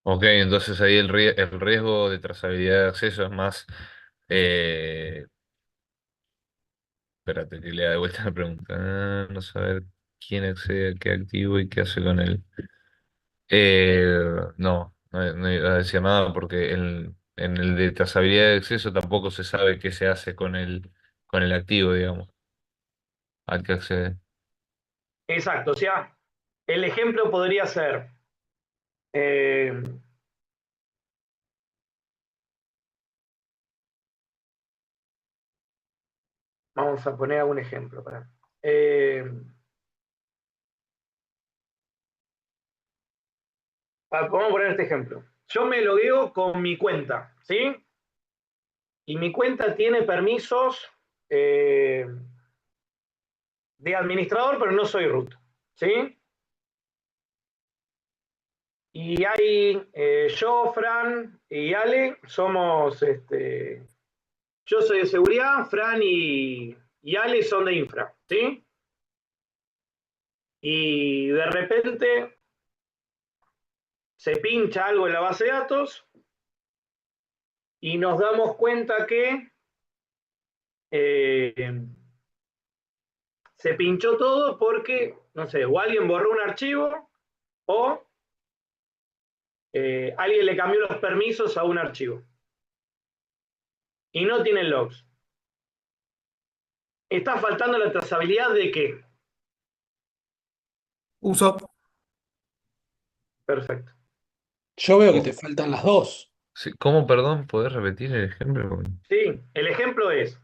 Ok, entonces ahí el riesgo de trazabilidad de acceso es más. eh, Espérate que lea de vuelta la pregunta. No saber quién accede a qué activo y qué hace con él. No iba a decir nada porque en el de trazabilidad de acceso tampoco se sabe qué se hace con el activo, digamos, al que accede. Exacto, o sea, el ejemplo podría ser, eh, vamos a poner algún ejemplo. Vamos a poner este ejemplo. Yo me logueo con mi cuenta, ¿sí? Y mi cuenta tiene permisos eh, de administrador, pero no soy root, ¿sí? Y hay yo, Fran y Ale, somos, yo soy de seguridad, Fran y Ale son de infra, ¿sí? Y de repente se pincha algo en la base de datos y nos damos cuenta que eh, se pinchó todo porque, no sé, o alguien borró un archivo o alguien le cambió los permisos a un archivo y no tiene logs. Está faltando la trazabilidad de qué. Uso. Perfecto. Yo veo que Oh, te faltan las dos. sí, ¿cómo, perdón? ¿Podés repetir el ejemplo? Sí, el ejemplo es,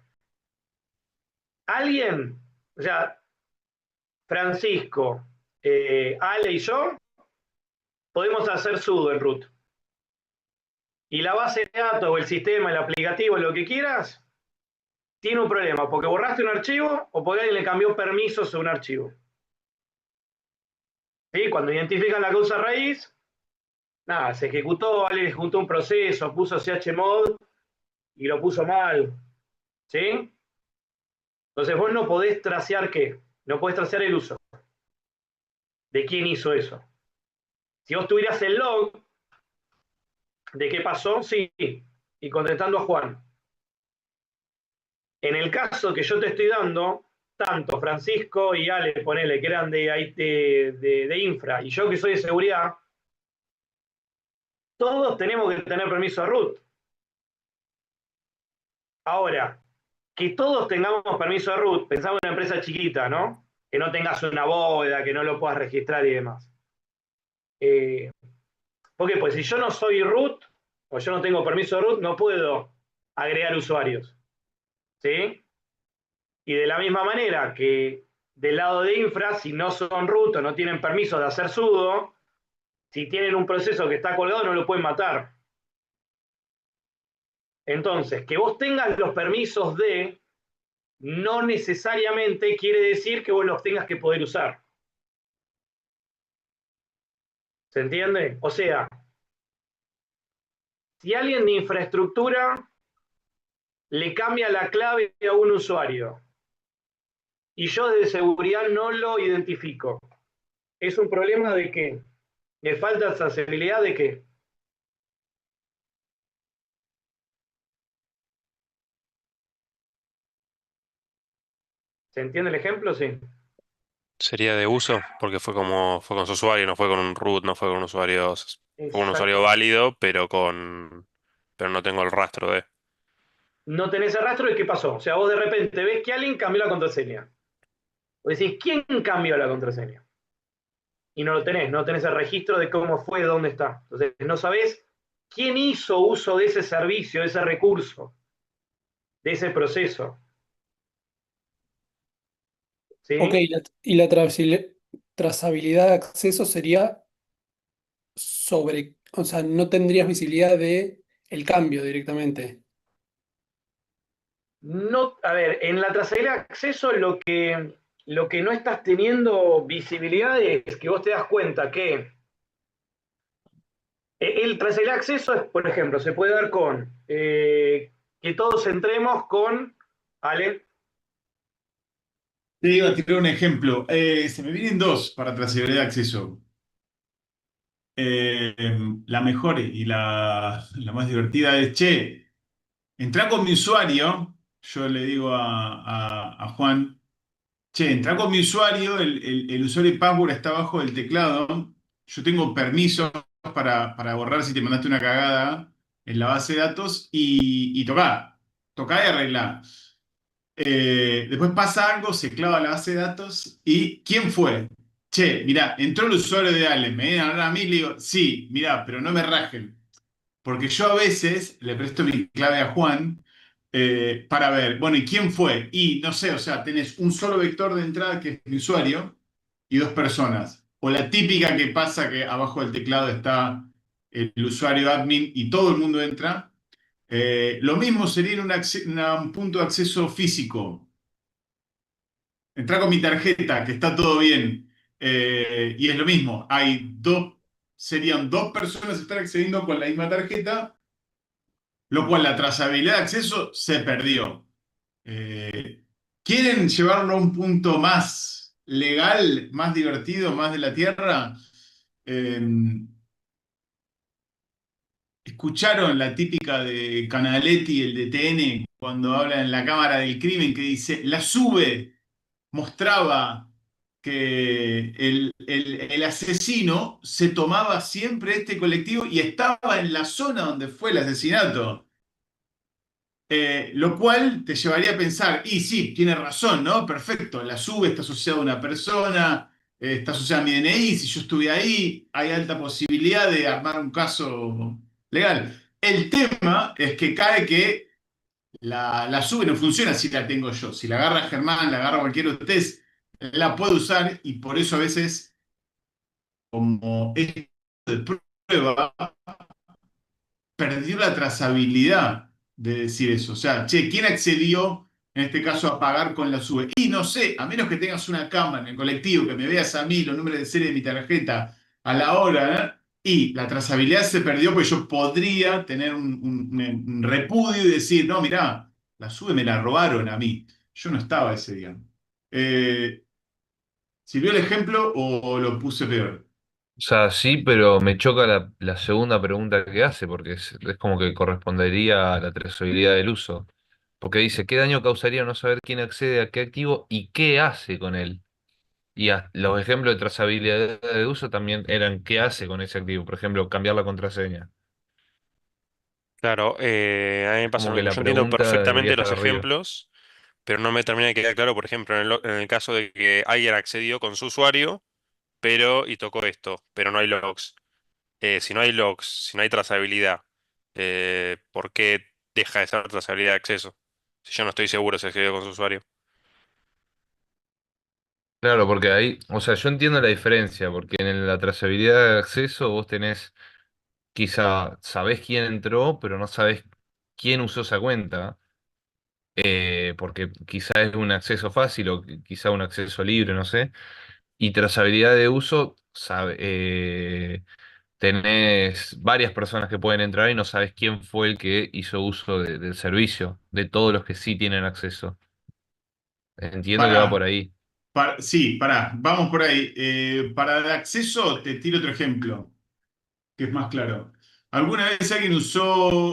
alguien, o sea, Francisco, Ale y yo, podemos hacer sudo en root. Y la base de datos o el sistema, el aplicativo, lo que quieras, tiene un problema, porque borraste un archivo o porque alguien le cambió permisos a un archivo. ¿Sí? Cuando identifican la causa raíz, nada, se ejecutó, alguien ejecutó un proceso, puso chmod y lo puso mal. ¿Sí? Entonces vos no podés tracear qué, no podés tracear el uso de quién hizo eso. Si vos tuvieras el log de qué pasó, sí, y contestando a Juan. En el caso que yo te estoy dando, tanto Francisco y Ale, ponele, que eran de infra, y yo que soy de seguridad, todos tenemos que tener permiso de root. Ahora, que todos tengamos permiso de root, pensamos en una empresa chiquita, ¿no? Que no tengas una bóveda, que no lo puedas registrar y demás. ¿Por qué? Pues si yo no soy root, o yo no tengo permiso de root, no puedo agregar usuarios. ¿Sí? Y de la misma manera que del lado de infra, si no son root o no tienen permiso de hacer sudo, si tienen un proceso que está colgado, no lo pueden matar. Entonces, que vos tengas los permisos de, no necesariamente quiere decir que vos los tengas que poder usar. ¿Se entiende? O sea, si alguien de infraestructura le cambia la clave a un usuario y yo de seguridad no lo identifico, ¿es un problema de qué? ¿Me falta sensibilidad de qué? ¿Se entiende el ejemplo? Sí. Sería de uso, porque fue con su usuario, no fue con un root, no fue con un usuario, fue con un usuario Exacto. válido, pero no tengo el rastro de. No tenés el rastro de qué pasó. O sea, vos de repente ves que alguien cambió la contraseña. Vos decís, ¿quién cambió la contraseña? Y no lo tenés, no tenés el registro de cómo fue, dónde está. Entonces, no sabés quién hizo uso de ese servicio, de ese recurso, de ese proceso. ¿Sí? Ok, y la trazabilidad de acceso sería sobre, o sea, no tendrías visibilidad de el cambio directamente. No, a ver, en la trazabilidad de acceso lo que no estás teniendo visibilidad es que vos te das cuenta que el trazabilidad de acceso es, por ejemplo, se puede dar con que todos entremos con, ¿vale? Te iba a tirar un ejemplo. Se me vienen dos para trazabilidad de acceso. Eh, la mejor y la más divertida es, che, entra con mi usuario. Yo le digo a Juan, che, entra con mi usuario, el usuario y password está abajo del teclado. Yo tengo permisos para borrar si te mandaste una cagada en la base de datos y tocá y arreglá. Después pasa algo, se clava la base de datos y ¿quién fue? Che, mirá, entró el usuario de Allen, me vienen a hablar a mí y le digo, sí, mirá, pero no me rajen. Porque yo a veces le presto mi clave a Juan para ver, bueno, ¿y quién fue? Y no sé, o sea, tenés un solo vector de entrada que es mi usuario y dos personas. O la típica que pasa que abajo del teclado está el usuario admin y todo el mundo entra. Lo mismo sería en un punto de acceso físico. Entra con mi tarjeta, que está todo bien. Y es lo mismo, serían dos personas que están accediendo con la misma tarjeta, lo cual la trazabilidad de acceso se perdió. Eh, ¿Quieren llevarlo a un punto más legal, más divertido, más de la tierra? Eh, ¿Escucharon la típica de Canaletti, el de TN, cuando habla en la Cámara del Crimen, que dice, la SUBE mostraba que el asesino se tomaba siempre este colectivo y estaba en la zona donde fue el asesinato? Lo cual te llevaría a pensar, y sí, tiene razón, ¿no? Perfecto, la SUBE está asociada a una persona, está asociada a mi DNI, si yo estuve ahí, hay alta posibilidad de armar un caso legal. El tema es que cae que la SUBE no funciona si la tengo yo. Si la agarra Germán, la agarra cualquiera de ustedes, la puede usar y por eso a veces, como es de prueba, perdió la trazabilidad de decir eso. O sea, che, ¿quién accedió en este caso a pagar con la SUBE. Y no sé, a menos que tengas una cámara en el colectivo, que me veas a mí, los números de serie de mi tarjeta a la hora, ¿eh? Y la trazabilidad se perdió, pues yo podría tener un repudio y decir, no, mirá, la SUBE me la robaron a mí. Yo no estaba ese día. Eh, ¿Sirvió el ejemplo o lo puse peor? O sea, sí, pero me choca la segunda pregunta que hace, porque es como que correspondería a la trazabilidad del uso. Porque dice, ¿qué daño causaría no saber quién accede a qué activo y qué hace con él? Y los ejemplos de trazabilidad de uso también eran qué hace con ese activo. Por ejemplo, cambiar la contraseña. Claro, a mí me Es pasa como lo que mismo. la Yo entiendo pregunta debería perfectamente estar los arriba. ejemplos, pero no me termina de quedar claro, por ejemplo, en el caso de que alguien accedió con su usuario, y tocó esto, pero no hay logs. Si no hay logs, si no hay trazabilidad, ¿por qué deja de ser trazabilidad de acceso? Si yo no estoy seguro si accedió con su usuario. Claro, porque ahí, o sea, yo entiendo la diferencia, porque en la trazabilidad de acceso vos tenés, quizá sabés quién entró, pero no sabés quién usó esa cuenta, porque quizá es un acceso fácil o quizá un acceso libre, no sé. Y trazabilidad de uso, tenés varias personas que pueden entrar y no sabes quién fue el que hizo uso del servicio, de todos los que sí tienen acceso. Entiendo que va por Pará, ahí. sí, pará, vamos por ahí. Para el acceso, te tiro otro ejemplo, que es más claro. ¿Alguna vez alguien usó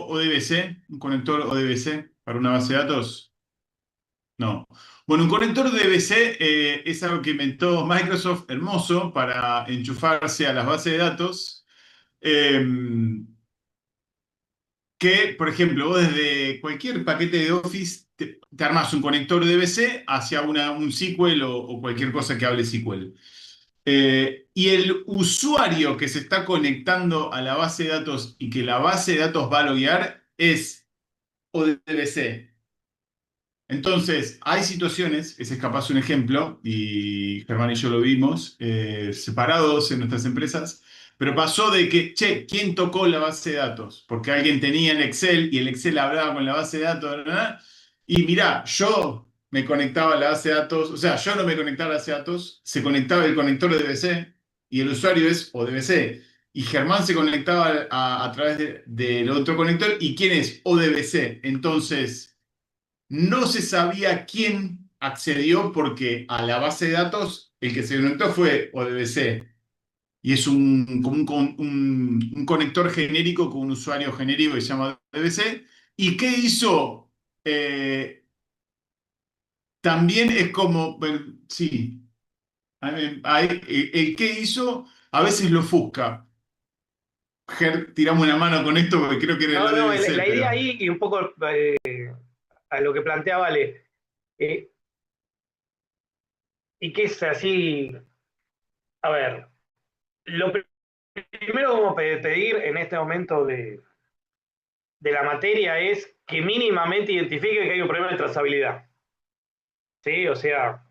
ODBC, un conector ODBC para una base de datos? No. Bueno, un conector DVC es algo que inventó Microsoft, hermoso, para enchufarse a las bases de datos. eh, que, por ejemplo, vos desde cualquier paquete de Office te armás un conector DVC hacia un SQL o cualquier cosa que hable SQL. Y el usuario que se está conectando a la base de datos y que la base de datos va a loguear es ODBC. Entonces, hay situaciones, ese es capaz un ejemplo, y Germán y yo lo vimos, separados en nuestras empresas, pero pasó de que, che, ¿quién tocó la base de datos? Porque alguien tenía el Excel y el Excel hablaba con la base de datos, ¿verdad? Y mirá, yo me conectaba a la base de datos, o sea, yo no me conectaba a la base de datos, se conectaba el conector de DBC y el usuario es ODBC. Y Germán se conectaba a través del otro conector, ¿y quién es? ODBC. Entonces no se sabía quién accedió porque a la base de datos el que se conectó fue ODBC. Y es como un conector genérico con un usuario genérico que se llama ODBC. ¿Y qué hizo? También es como, bueno, sí, el qué hizo a veces lo ofusca. Ger, tiramos una mano con esto porque creo que era el No, no, ODBC, la idea pero ahí, y un poco a lo que plantea Vale, eh, y que es así, a ver, lo primero que vamos a pedir en este momento de la materia es que mínimamente identifique que hay un problema de trazabilidad. ¿Sí? O sea,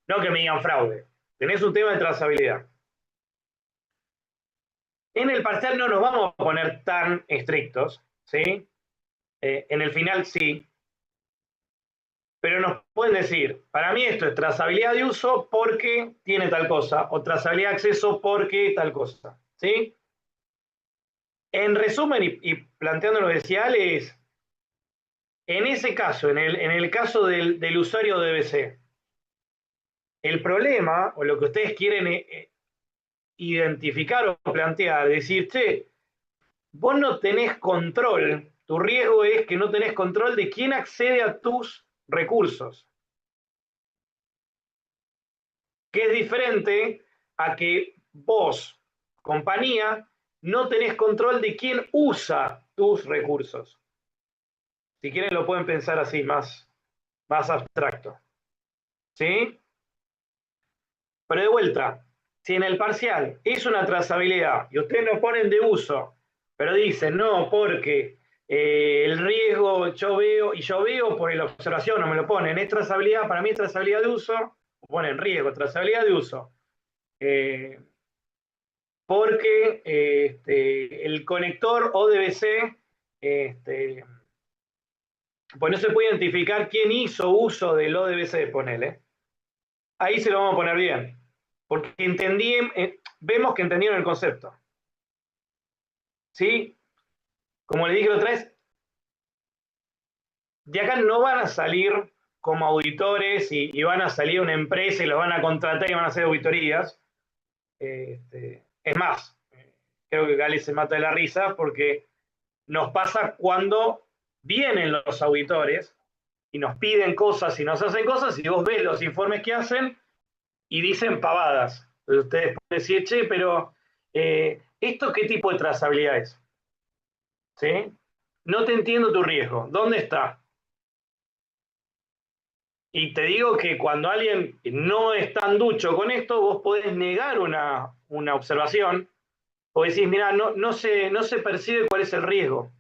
no que me digan fraude. Tenés un tema de trazabilidad. En el parcial no nos vamos a poner tan estrictos, ¿sí? En el final sí, pero nos pueden decir, para mí esto es trazabilidad de uso porque tiene tal cosa, o trazabilidad de acceso porque tal cosa, ¿sí? En resumen, y planteando lo que decía Ale, es, en ese caso, en el caso del usuario de DBC, el problema, o lo que ustedes quieren identificar o plantear, decir, che, vos no tenés control, tu riesgo es que no tenés control de quién accede a tus recursos, que es diferente a que vos, compañía, no tenés control de quién usa tus recursos. Si quieren lo pueden pensar así, más abstracto. ¿Sí? Pero de vuelta, si en el parcial es una trazabilidad y ustedes nos ponen de uso, pero dicen, no, porque el riesgo yo veo por la observación, no me lo ponen, es trazabilidad, para mí es trazabilidad de uso, ponen riesgo, trazabilidad de uso. Eh, porque el conector ODBC pues no se puede identificar quién hizo uso del ODBC, ponele. Ahí se lo vamos a poner bien, porque vemos que entendieron el concepto. ¿Sí? Como le dije la otra vez, de acá no van a salir como auditores y van a salir una empresa y los van a contratar y van a hacer auditorías. Es más, creo que Gale se mata de la risa porque nos pasa cuando vienen los auditores y nos piden cosas y nos hacen cosas y vos ves los informes que hacen y dicen pavadas. Entonces ustedes pueden decir, che, pero ¿esto qué tipo de trazabilidad es? ¿Sí? No te entiendo tu riesgo. ¿Dónde está? Y te digo que cuando alguien no es tan ducho con esto, vos podés negar una observación o decís, mira, no se percibe cuál es el riesgo.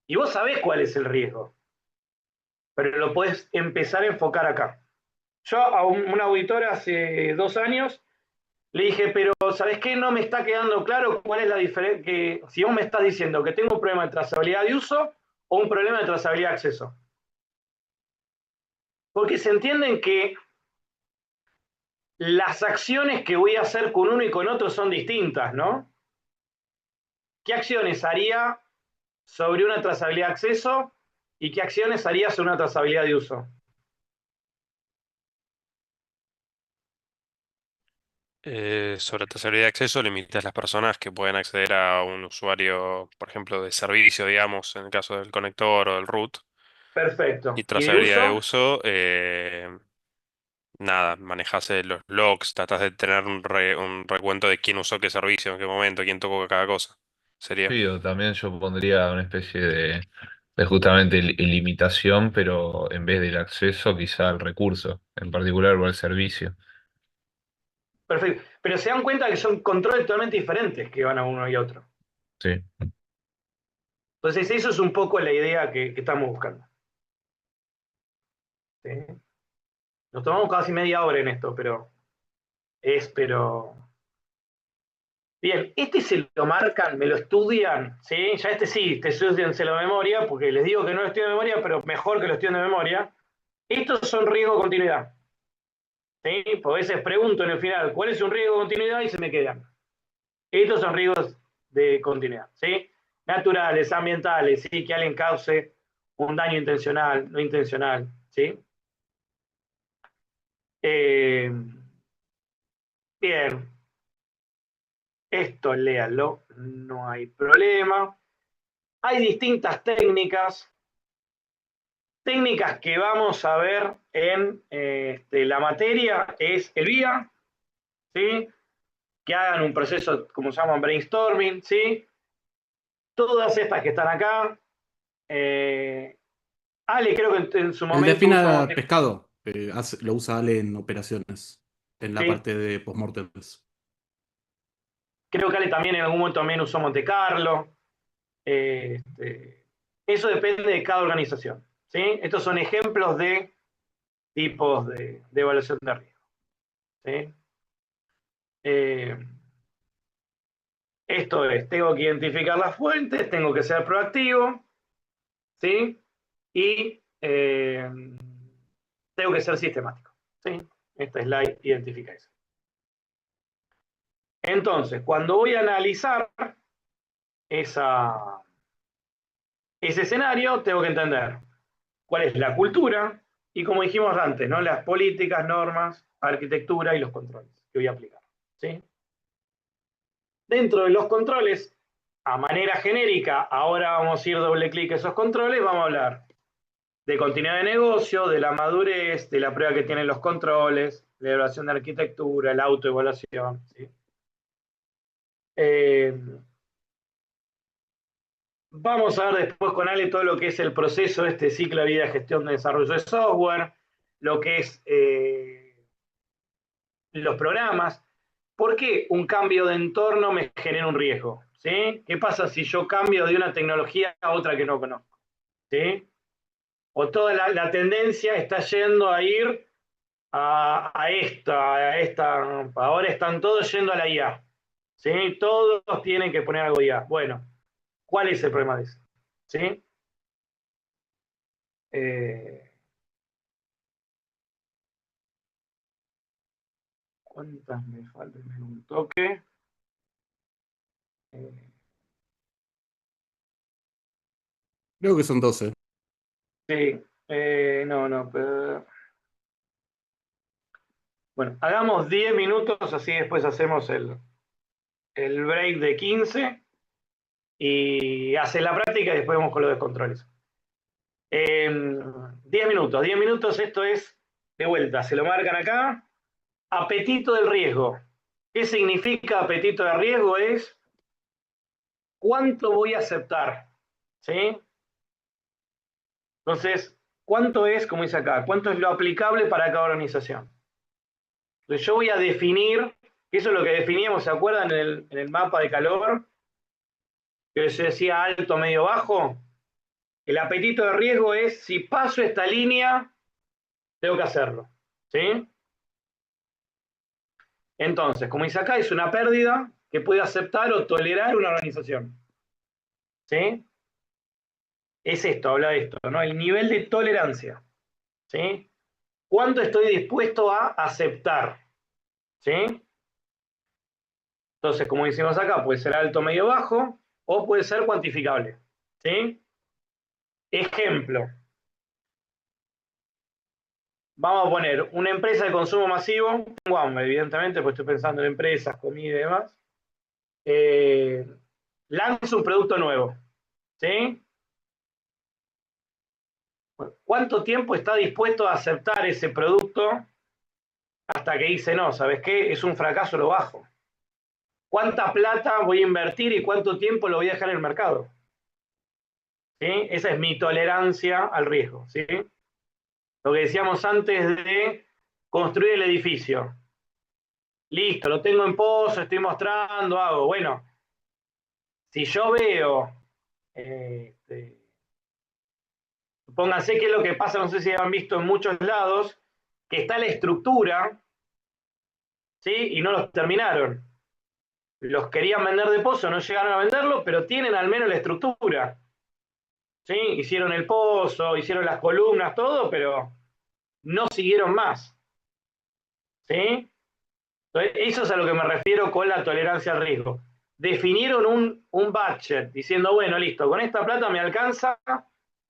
Y vos sabés cuál es el riesgo, pero lo podés empezar a enfocar acá. Yo a una auditora hace 2 años le dije, pero ¿sabés qué? No me está quedando claro cuál es la diferencia, si vos me estás diciendo que tengo un problema de trazabilidad de uso o un problema de trazabilidad de acceso. Porque se entienden que las acciones que voy a hacer con uno y con otro son distintas, ¿no? ¿Qué acciones haría sobre una trazabilidad de acceso y qué acciones haría sobre una trazabilidad de uso? Sobre trazabilidad de acceso, limitas las personas que pueden acceder a un usuario, por ejemplo, de servicio, digamos, en el caso del conector o del root. Y Perfecto. ¿Y de trazabilidad de uso? uso, nada, manejas los logs, tratas de tener un recuento de quién usó qué servicio, en qué momento, quién tocó cada cosa. Sería. Sí, o también yo pondría una especie de justamente limitación, pero en vez del acceso, quizá al recurso, en particular o al servicio. Perfecto. Pero se dan cuenta que son controles totalmente diferentes que van a uno y otro. Sí. Entonces, eso es un poco la idea que estamos buscando. ¿Sí? Nos tomamos casi media hora en esto, pero. Bien, este se lo marcan, me lo estudian, ¿sí? Ya sí, te estudianselo de memoria, porque les digo que no lo estudio de memoria, pero mejor que lo estudien de memoria. Estos son riesgo de continuidad. ¿Sí? Porque a veces pregunto en el final, ¿cuál es un riesgo de continuidad? Y se me quedan. Estos son riesgos de continuidad, ¿sí? Naturales, ambientales, ¿sí? Que alguien cause un daño intencional, no intencional, ¿sí? Bien, esto léalo, no hay problema. Hay distintas técnicas que vamos a ver en la materia, es el VIA, ¿sí? Que hagan un proceso, como se llama, brainstorming, ¿sí? Todas estas que están acá. Ale, creo que en su El momento usó, defina pescado, lo usa Ale en operaciones, en la ¿sí? parte de postmortems. Creo que Ale también en algún momento también usó Monte Carlo. Eso depende de cada organización, ¿sí? Estos son ejemplos de tipos de evaluación de riesgo, ¿sí? Esto es, tengo que identificar las fuentes, tengo que ser proactivo, ¿sí? Y tengo que ser sistemático, ¿sí? Esta slide identifica eso. Entonces, cuando voy a analizar ese escenario, tengo que entender cuál es la cultura y, como dijimos antes, ¿no? Las políticas, normas, arquitectura y los controles que voy a aplicar, ¿sí? Dentro de los controles, a manera genérica, ahora vamos a ir doble clic a esos controles, vamos a hablar de continuidad de negocio, de la madurez, de la prueba que tienen los controles, la evaluación de arquitectura, la autoevaluación, ¿sí? Vamos a ver después con Ale todo lo que es el proceso de este ciclo de vida de gestión de desarrollo de software, lo que es los programas. ¿Por qué un cambio de entorno me genera un riesgo? ¿Sí? ¿Qué pasa si yo cambio de una tecnología a otra que no conozco? ¿Sí? O toda la tendencia está yendo a ir a esta, ahora están todos yendo a la IA. ¿Sí? Todos tienen que poner algo IA. Bueno, ¿cuál es el problema de eso? ¿Sí? ¿Cuántas me faltan? Un toque. Creo que son 12. Sí, no, pero... Bueno, hagamos 10 minutos, así después hacemos el break de 15 y hace la práctica y después vamos con los descontroles. 10 minutos, esto es, de vuelta, se lo marcan acá, apetito del riesgo. ¿Qué significa apetito de riesgo? Es cuánto voy a aceptar, ¿sí? Entonces, ¿cuánto es, como dice acá, cuánto es lo aplicable para cada organización? Entonces yo voy a definir, eso es lo que definíamos, ¿se acuerdan en el mapa de calor? Que se decía alto, medio, bajo. El apetito de riesgo es, si paso esta línea, tengo que hacerlo, ¿sí? Entonces, como dice acá, es una pérdida que puede aceptar o tolerar una organización, ¿sí? Es esto, habla de esto, ¿no? El nivel de tolerancia, ¿sí? ¿Cuánto estoy dispuesto a aceptar? ¿Sí? Entonces, como decimos acá, puede ser alto, medio, bajo, o puede ser cuantificable, ¿sí? Ejemplo. Vamos a poner una empresa de consumo masivo, Guam, evidentemente, pues estoy pensando en empresas, comida y demás. Lanza un producto nuevo, ¿sí? ¿Cuánto tiempo está dispuesto a aceptar ese producto hasta que dice, no, ¿sabes qué? Es un fracaso, lo bajo. ¿Cuánta plata voy a invertir y cuánto tiempo lo voy a dejar en el mercado? ¿Sí? Esa es mi tolerancia al riesgo, ¿sí? Lo que decíamos antes de construir el edificio. Listo, lo tengo en pozo, estoy mostrando, hago. Bueno, si yo veo, pónganse qué es lo que pasa, no sé si han visto en muchos lados, que está la estructura, ¿sí? Y no los terminaron. Los querían vender de pozo, no llegaron a venderlo, pero tienen al menos la estructura. ¿Sí? Hicieron el pozo, hicieron las columnas, todo, pero no siguieron más. ¿Sí? Entonces, eso es a lo que me refiero con la tolerancia al riesgo. Definieron un budget diciendo, bueno, listo, con esta plata me alcanza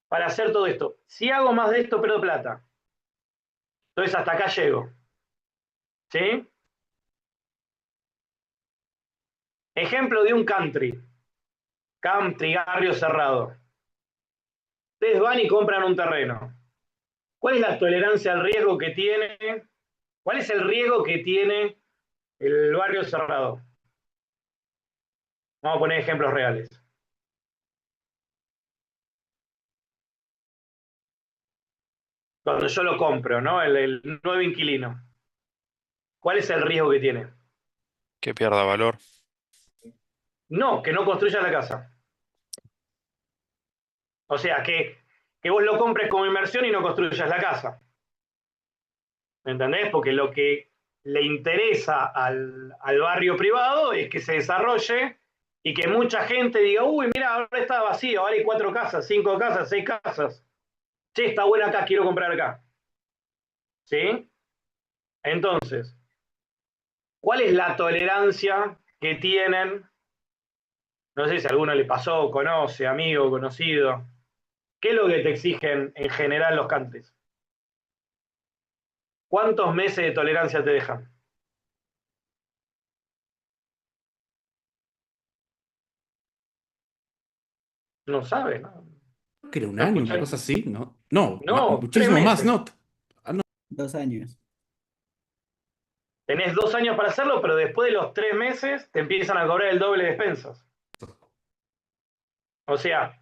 para hacer todo esto. Si hago más de esto, pierdo plata. Entonces, hasta acá llego. ¿Sí? Ejemplo de un country. Country, barrio cerrado. Ustedes van y compran un terreno. ¿Cuál es la tolerancia al riesgo que tiene? ¿Cuál es el riesgo que tiene el barrio cerrado? Vamos a poner ejemplos reales. Cuando yo lo compro, ¿no? El nuevo inquilino. ¿Cuál es el riesgo que tiene? Que pierda valor. No, que no construya la casa. O sea, que vos lo compres como inversión y no construyas la casa. ¿Me entendés? Porque lo que le interesa al barrio privado es que se desarrolle y que mucha gente diga, uy, mira, ahora está vacío, ahora hay 4 casas, 5 casas, 6 casas. Che, está buena acá, quiero comprar acá. ¿Sí? Entonces, ¿cuál es la tolerancia que tienen? No sé si a alguno le pasó, conoce, amigo, conocido. ¿Qué es lo que te exigen en general los cantes? ¿Cuántos meses de tolerancia te dejan? No sabes, ¿no? Que era un No año, una escuché. cosa así, ¿no? No, No, 3 muchísimo más, meses. ¿no? 2 años. Tenés 2 años para hacerlo, pero después de los 3 meses te empiezan a cobrar el doble de expensas. O sea,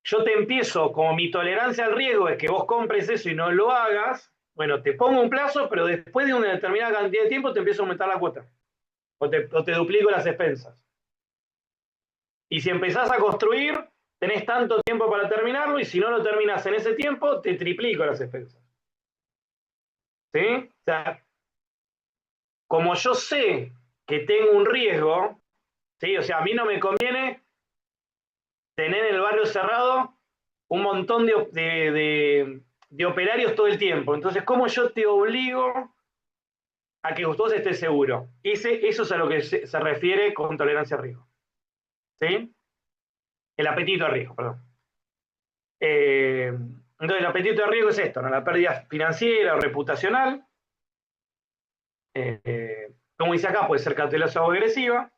yo te empiezo, como mi tolerancia al riesgo es que vos compres eso y no lo hagas, bueno, te pongo un plazo, pero después de una determinada cantidad de tiempo te empiezo a aumentar la cuota. O te duplico las expensas. Y si empezás a construir, tenés tanto tiempo para terminarlo, y si no lo terminas en ese tiempo, te triplico las expensas. ¿Sí? O sea, como yo sé que tengo un riesgo, ¿sí? O sea, a mí no me conviene tener el barrio cerrado un montón de operarios todo el tiempo. Entonces, ¿cómo yo te obligo a que vos estés seguro? Eso es a lo que se refiere con tolerancia a riesgo. ¿Sí? El apetito a riesgo, perdón. Entonces, el apetito a riesgo es esto, ¿no? La pérdida financiera o reputacional. Como dice acá, puede ser cautelosa o agresiva.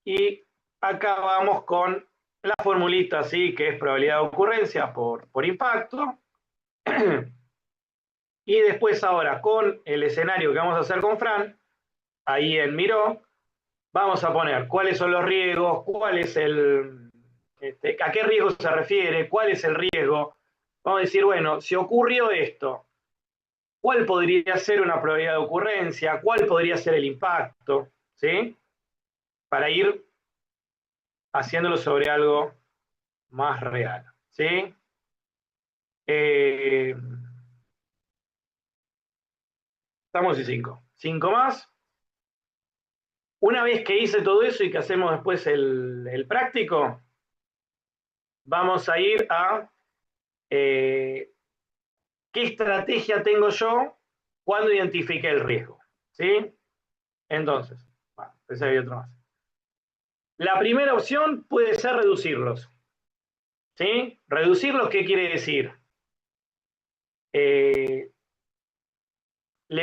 Y acá vamos con la formulita, ¿sí? Que es probabilidad de ocurrencia por impacto. Y después ahora, con el escenario que vamos a hacer con Fran, ahí en Miró, vamos a poner cuáles son los riesgos, cuál es a qué riesgo se refiere, cuál es el riesgo. Vamos a decir, bueno, si ocurrió esto, ¿cuál podría ser una probabilidad de ocurrencia? ¿Cuál podría ser el impacto? ¿Sí? Para ir haciéndolo sobre algo más real. ¿Sí? Estamos en 5. 5 más. Una vez que hice todo eso y que hacemos después el práctico, vamos a ir a qué estrategia tengo yo cuando identifique el riesgo. ¿Sí? Entonces, pensé que había otro más. La primera opción puede ser reducirlos. ¿Sí? ¿Reducirlos qué quiere decir? Le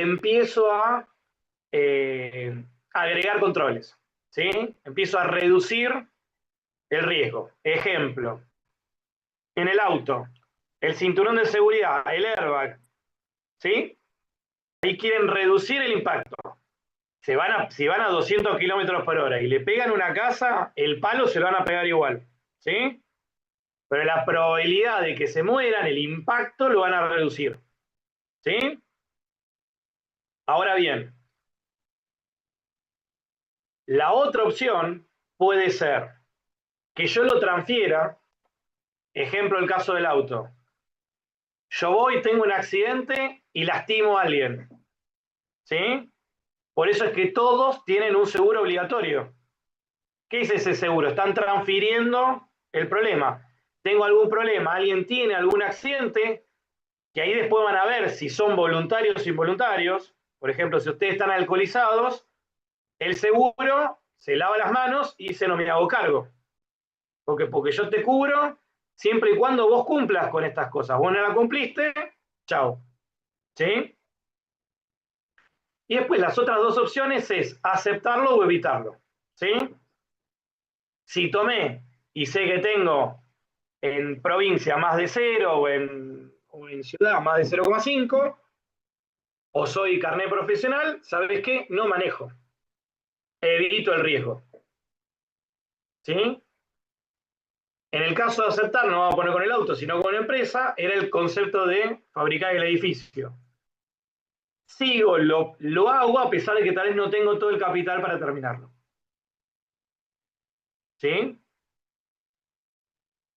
empiezo a agregar controles. ¿Sí? Empiezo a reducir el riesgo. Ejemplo, en el auto, el cinturón de seguridad, el airbag, ¿sí? Ahí quieren reducir el impacto. Si van a 200 kilómetros por hora y le pegan una casa, el palo se lo van a pegar igual, ¿sí? Pero la probabilidad de que se mueran, el impacto, lo van a reducir, ¿sí? Ahora bien, la otra opción puede ser que yo lo transfiera, ejemplo el caso del auto. Yo voy, tengo un accidente y lastimo a alguien, ¿sí? Por eso es que todos tienen un seguro obligatorio. ¿Qué es ese seguro? Están transfiriendo el problema. Tengo algún problema, alguien tiene algún accidente, que ahí después van a ver si son voluntarios o involuntarios. Por ejemplo, si ustedes están alcoholizados, el seguro se lava las manos y dice, no me hago cargo. Porque yo te cubro siempre y cuando vos cumplas con estas cosas. Vos no la cumpliste, chao. ¿Sí? Y después las otras dos opciones es aceptarlo o evitarlo. ¿Sí? Si tomé y sé que tengo en provincia más de 0 o en ciudad más de 0,5, o soy carnet profesional, ¿sabes qué? No manejo. Evito el riesgo. ¿Sí? En el caso de aceptar, no vamos a poner con el auto, sino con la empresa, era el concepto de fabricar el edificio. Sigo, lo hago a pesar de que tal vez no tengo todo el capital para terminarlo. ¿Sí?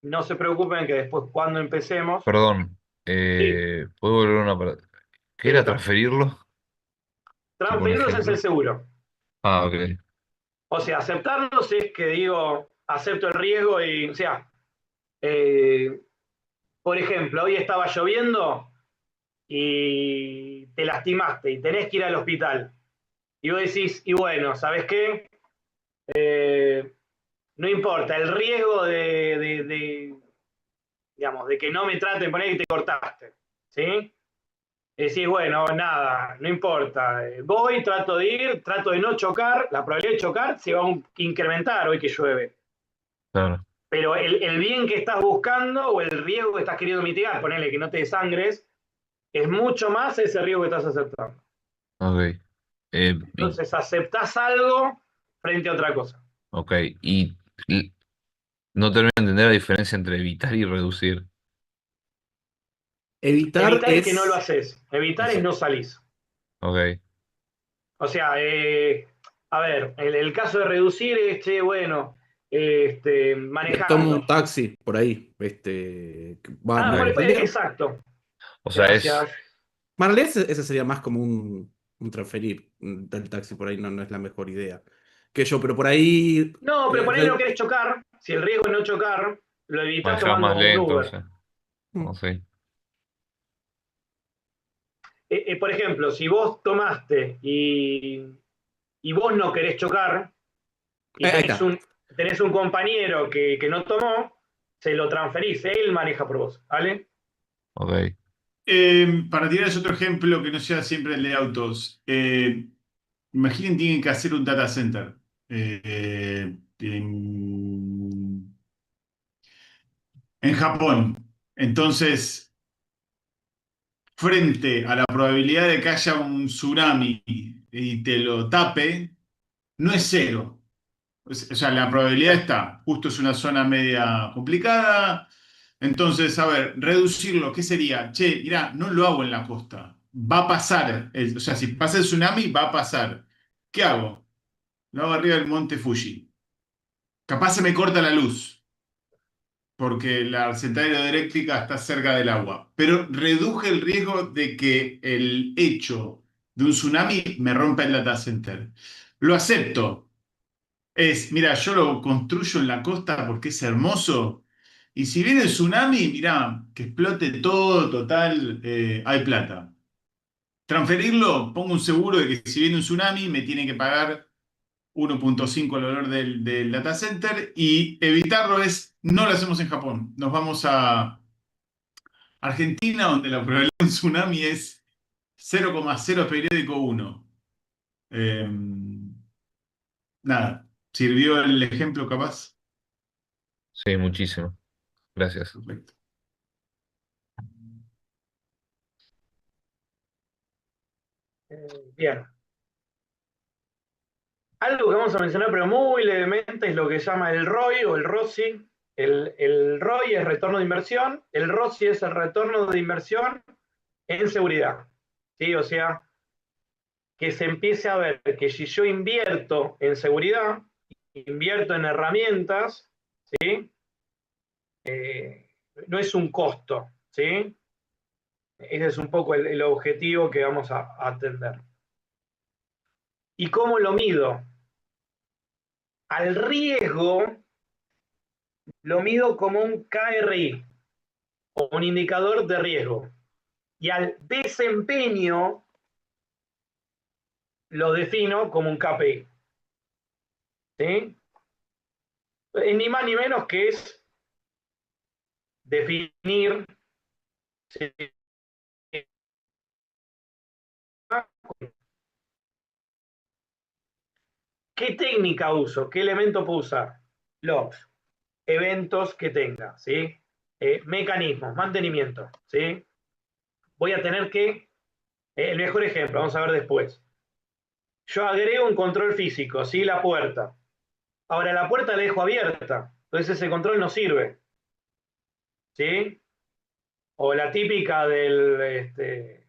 No se preocupen que después cuando empecemos... Perdón, ¿puedo volver a una ¿Qué era transferirlo? Tipo un Transferirlos es el ejemplo. seguro. Ah, ok. O sea, aceptarlos es que digo, acepto el riesgo y, o sea, eh, por ejemplo, hoy estaba lloviendo y te lastimaste y tenés que ir al hospital. Y vos decís, y bueno, ¿sabes qué? No importa, el riesgo digamos, de que no me traten, poner que te cortaste, ¿sí? Decís, bueno, nada, no importa. Voy, trato de ir, trato de no chocar, la probabilidad de chocar se va a incrementar hoy que llueve. Claro. Pero el bien que estás buscando o el riesgo que estás queriendo mitigar, ponele que no te desangres, es mucho más ese riesgo que estás aceptando. Ok. Entonces aceptás algo frente a otra cosa. Ok. Y no termino de entender la diferencia entre evitar y reducir. Evitar Evitar es que no lo es... haces, evitar es no salís. Ok. O sea, a ver, el caso de reducir es, che, bueno, Me tomo manejando. un taxi por ahí. Va, Ah, Ok. exacto. O sea, Gracias. Bueno, en realidad ese sería más como un transferir del taxi por ahí, no es la mejor idea. Que yo, pero por ahí... No, pero por ahí no querés chocar. Si el riesgo es no chocar, lo evitás Manejabas tomando más un lento, o Uber. sea. No sé. Por ejemplo, si vos tomaste y vos no querés chocar y Ahí está. tenés un compañero que no tomó, se lo transferís, él maneja por vos, ¿vale? Ok. Para tirarles otro ejemplo que no sea siempre el de autos. Imaginen, tienen que hacer un data center. En Japón. Entonces, frente a la probabilidad de que haya un tsunami y te lo tape, no es cero. O sea, la probabilidad está. Justo es una zona media complicada. Entonces, a ver, reducirlo, ¿qué sería? Che, mirá, no lo hago en la costa. Va a pasar. O sea, si pasa el tsunami, va a pasar. ¿Qué hago? Lo hago arriba del monte Fuji. Capaz se me corta la luz, porque la central hidroeléctrica está cerca del agua, pero reduje el riesgo de que el hecho de un tsunami me rompa el data center. Lo acepto. Mira, yo lo construyo en la costa porque es hermoso. Y si viene el tsunami, mira, que explote todo, total, hay plata. Transferirlo, pongo un seguro de que si viene un tsunami me tiene que pagar 1.5 el valor del data center, y evitarlo no lo hacemos en Japón. Nos vamos a Argentina, donde la probabilidad de un tsunami es 0,0 periódico 1. Nada, ¿sirvió el ejemplo capaz? Sí, muchísimo. Gracias. Perfecto. Bien. Algo que vamos a mencionar, pero muy levemente, es lo que se llama el ROI o el ROCI. El ROI es retorno de inversión, el ROCI es el retorno de inversión en seguridad. ¿Sí? O sea, que se empiece a ver que si yo invierto en seguridad, invierto en herramientas, ¿sí? No es un costo, ¿sí? Ese es un poco el objetivo que vamos a atender. ¿Y cómo lo mido? Al riesgo lo mido como un KRI, o un indicador de riesgo. Y al desempeño lo defino como un KPI. ¿Sí? Ni más ni menos que es definir, ¿sí?, qué técnica uso, qué elemento puedo usar. Logs, eventos que tenga, ¿sí? Mecanismos, mantenimiento, ¿sí? Voy a tener que, el mejor ejemplo, vamos a ver después. Yo agrego un control físico, ¿sí? La puerta. Ahora la puerta la dejo abierta, entonces ese control no sirve, ¿sí? O la típica de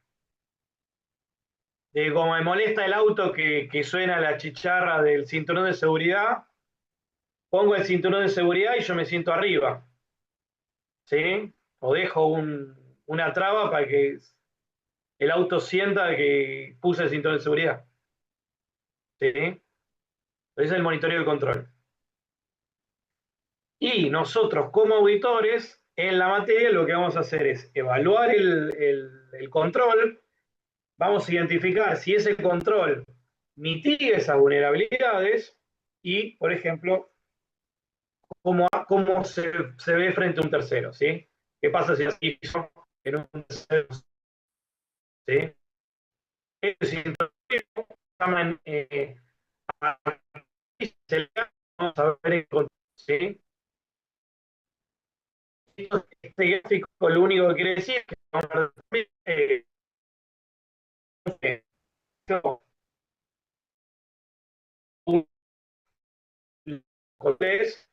como me molesta el auto que suena la chicharra del cinturón de seguridad, pongo el cinturón de seguridad y yo me siento arriba, ¿sí? O dejo una traba para que el auto sienta que puse el cinturón de seguridad, ¿sí? Ese es el monitoreo del control. Y nosotros como auditores, en la materia lo que vamos a hacer es evaluar el control, vamos a identificar si ese control mitiga esas vulnerabilidades y, por ejemplo, cómo se ve frente a un tercero, ¿sí? ¿Qué pasa si así en un tercero? ¿Sí? Llaman, vamos a ver el control, ¿sí? Este gráfico lo único que quiere decir es que vamos a ver, un cortés,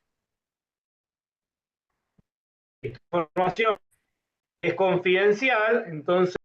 información es confidencial, entonces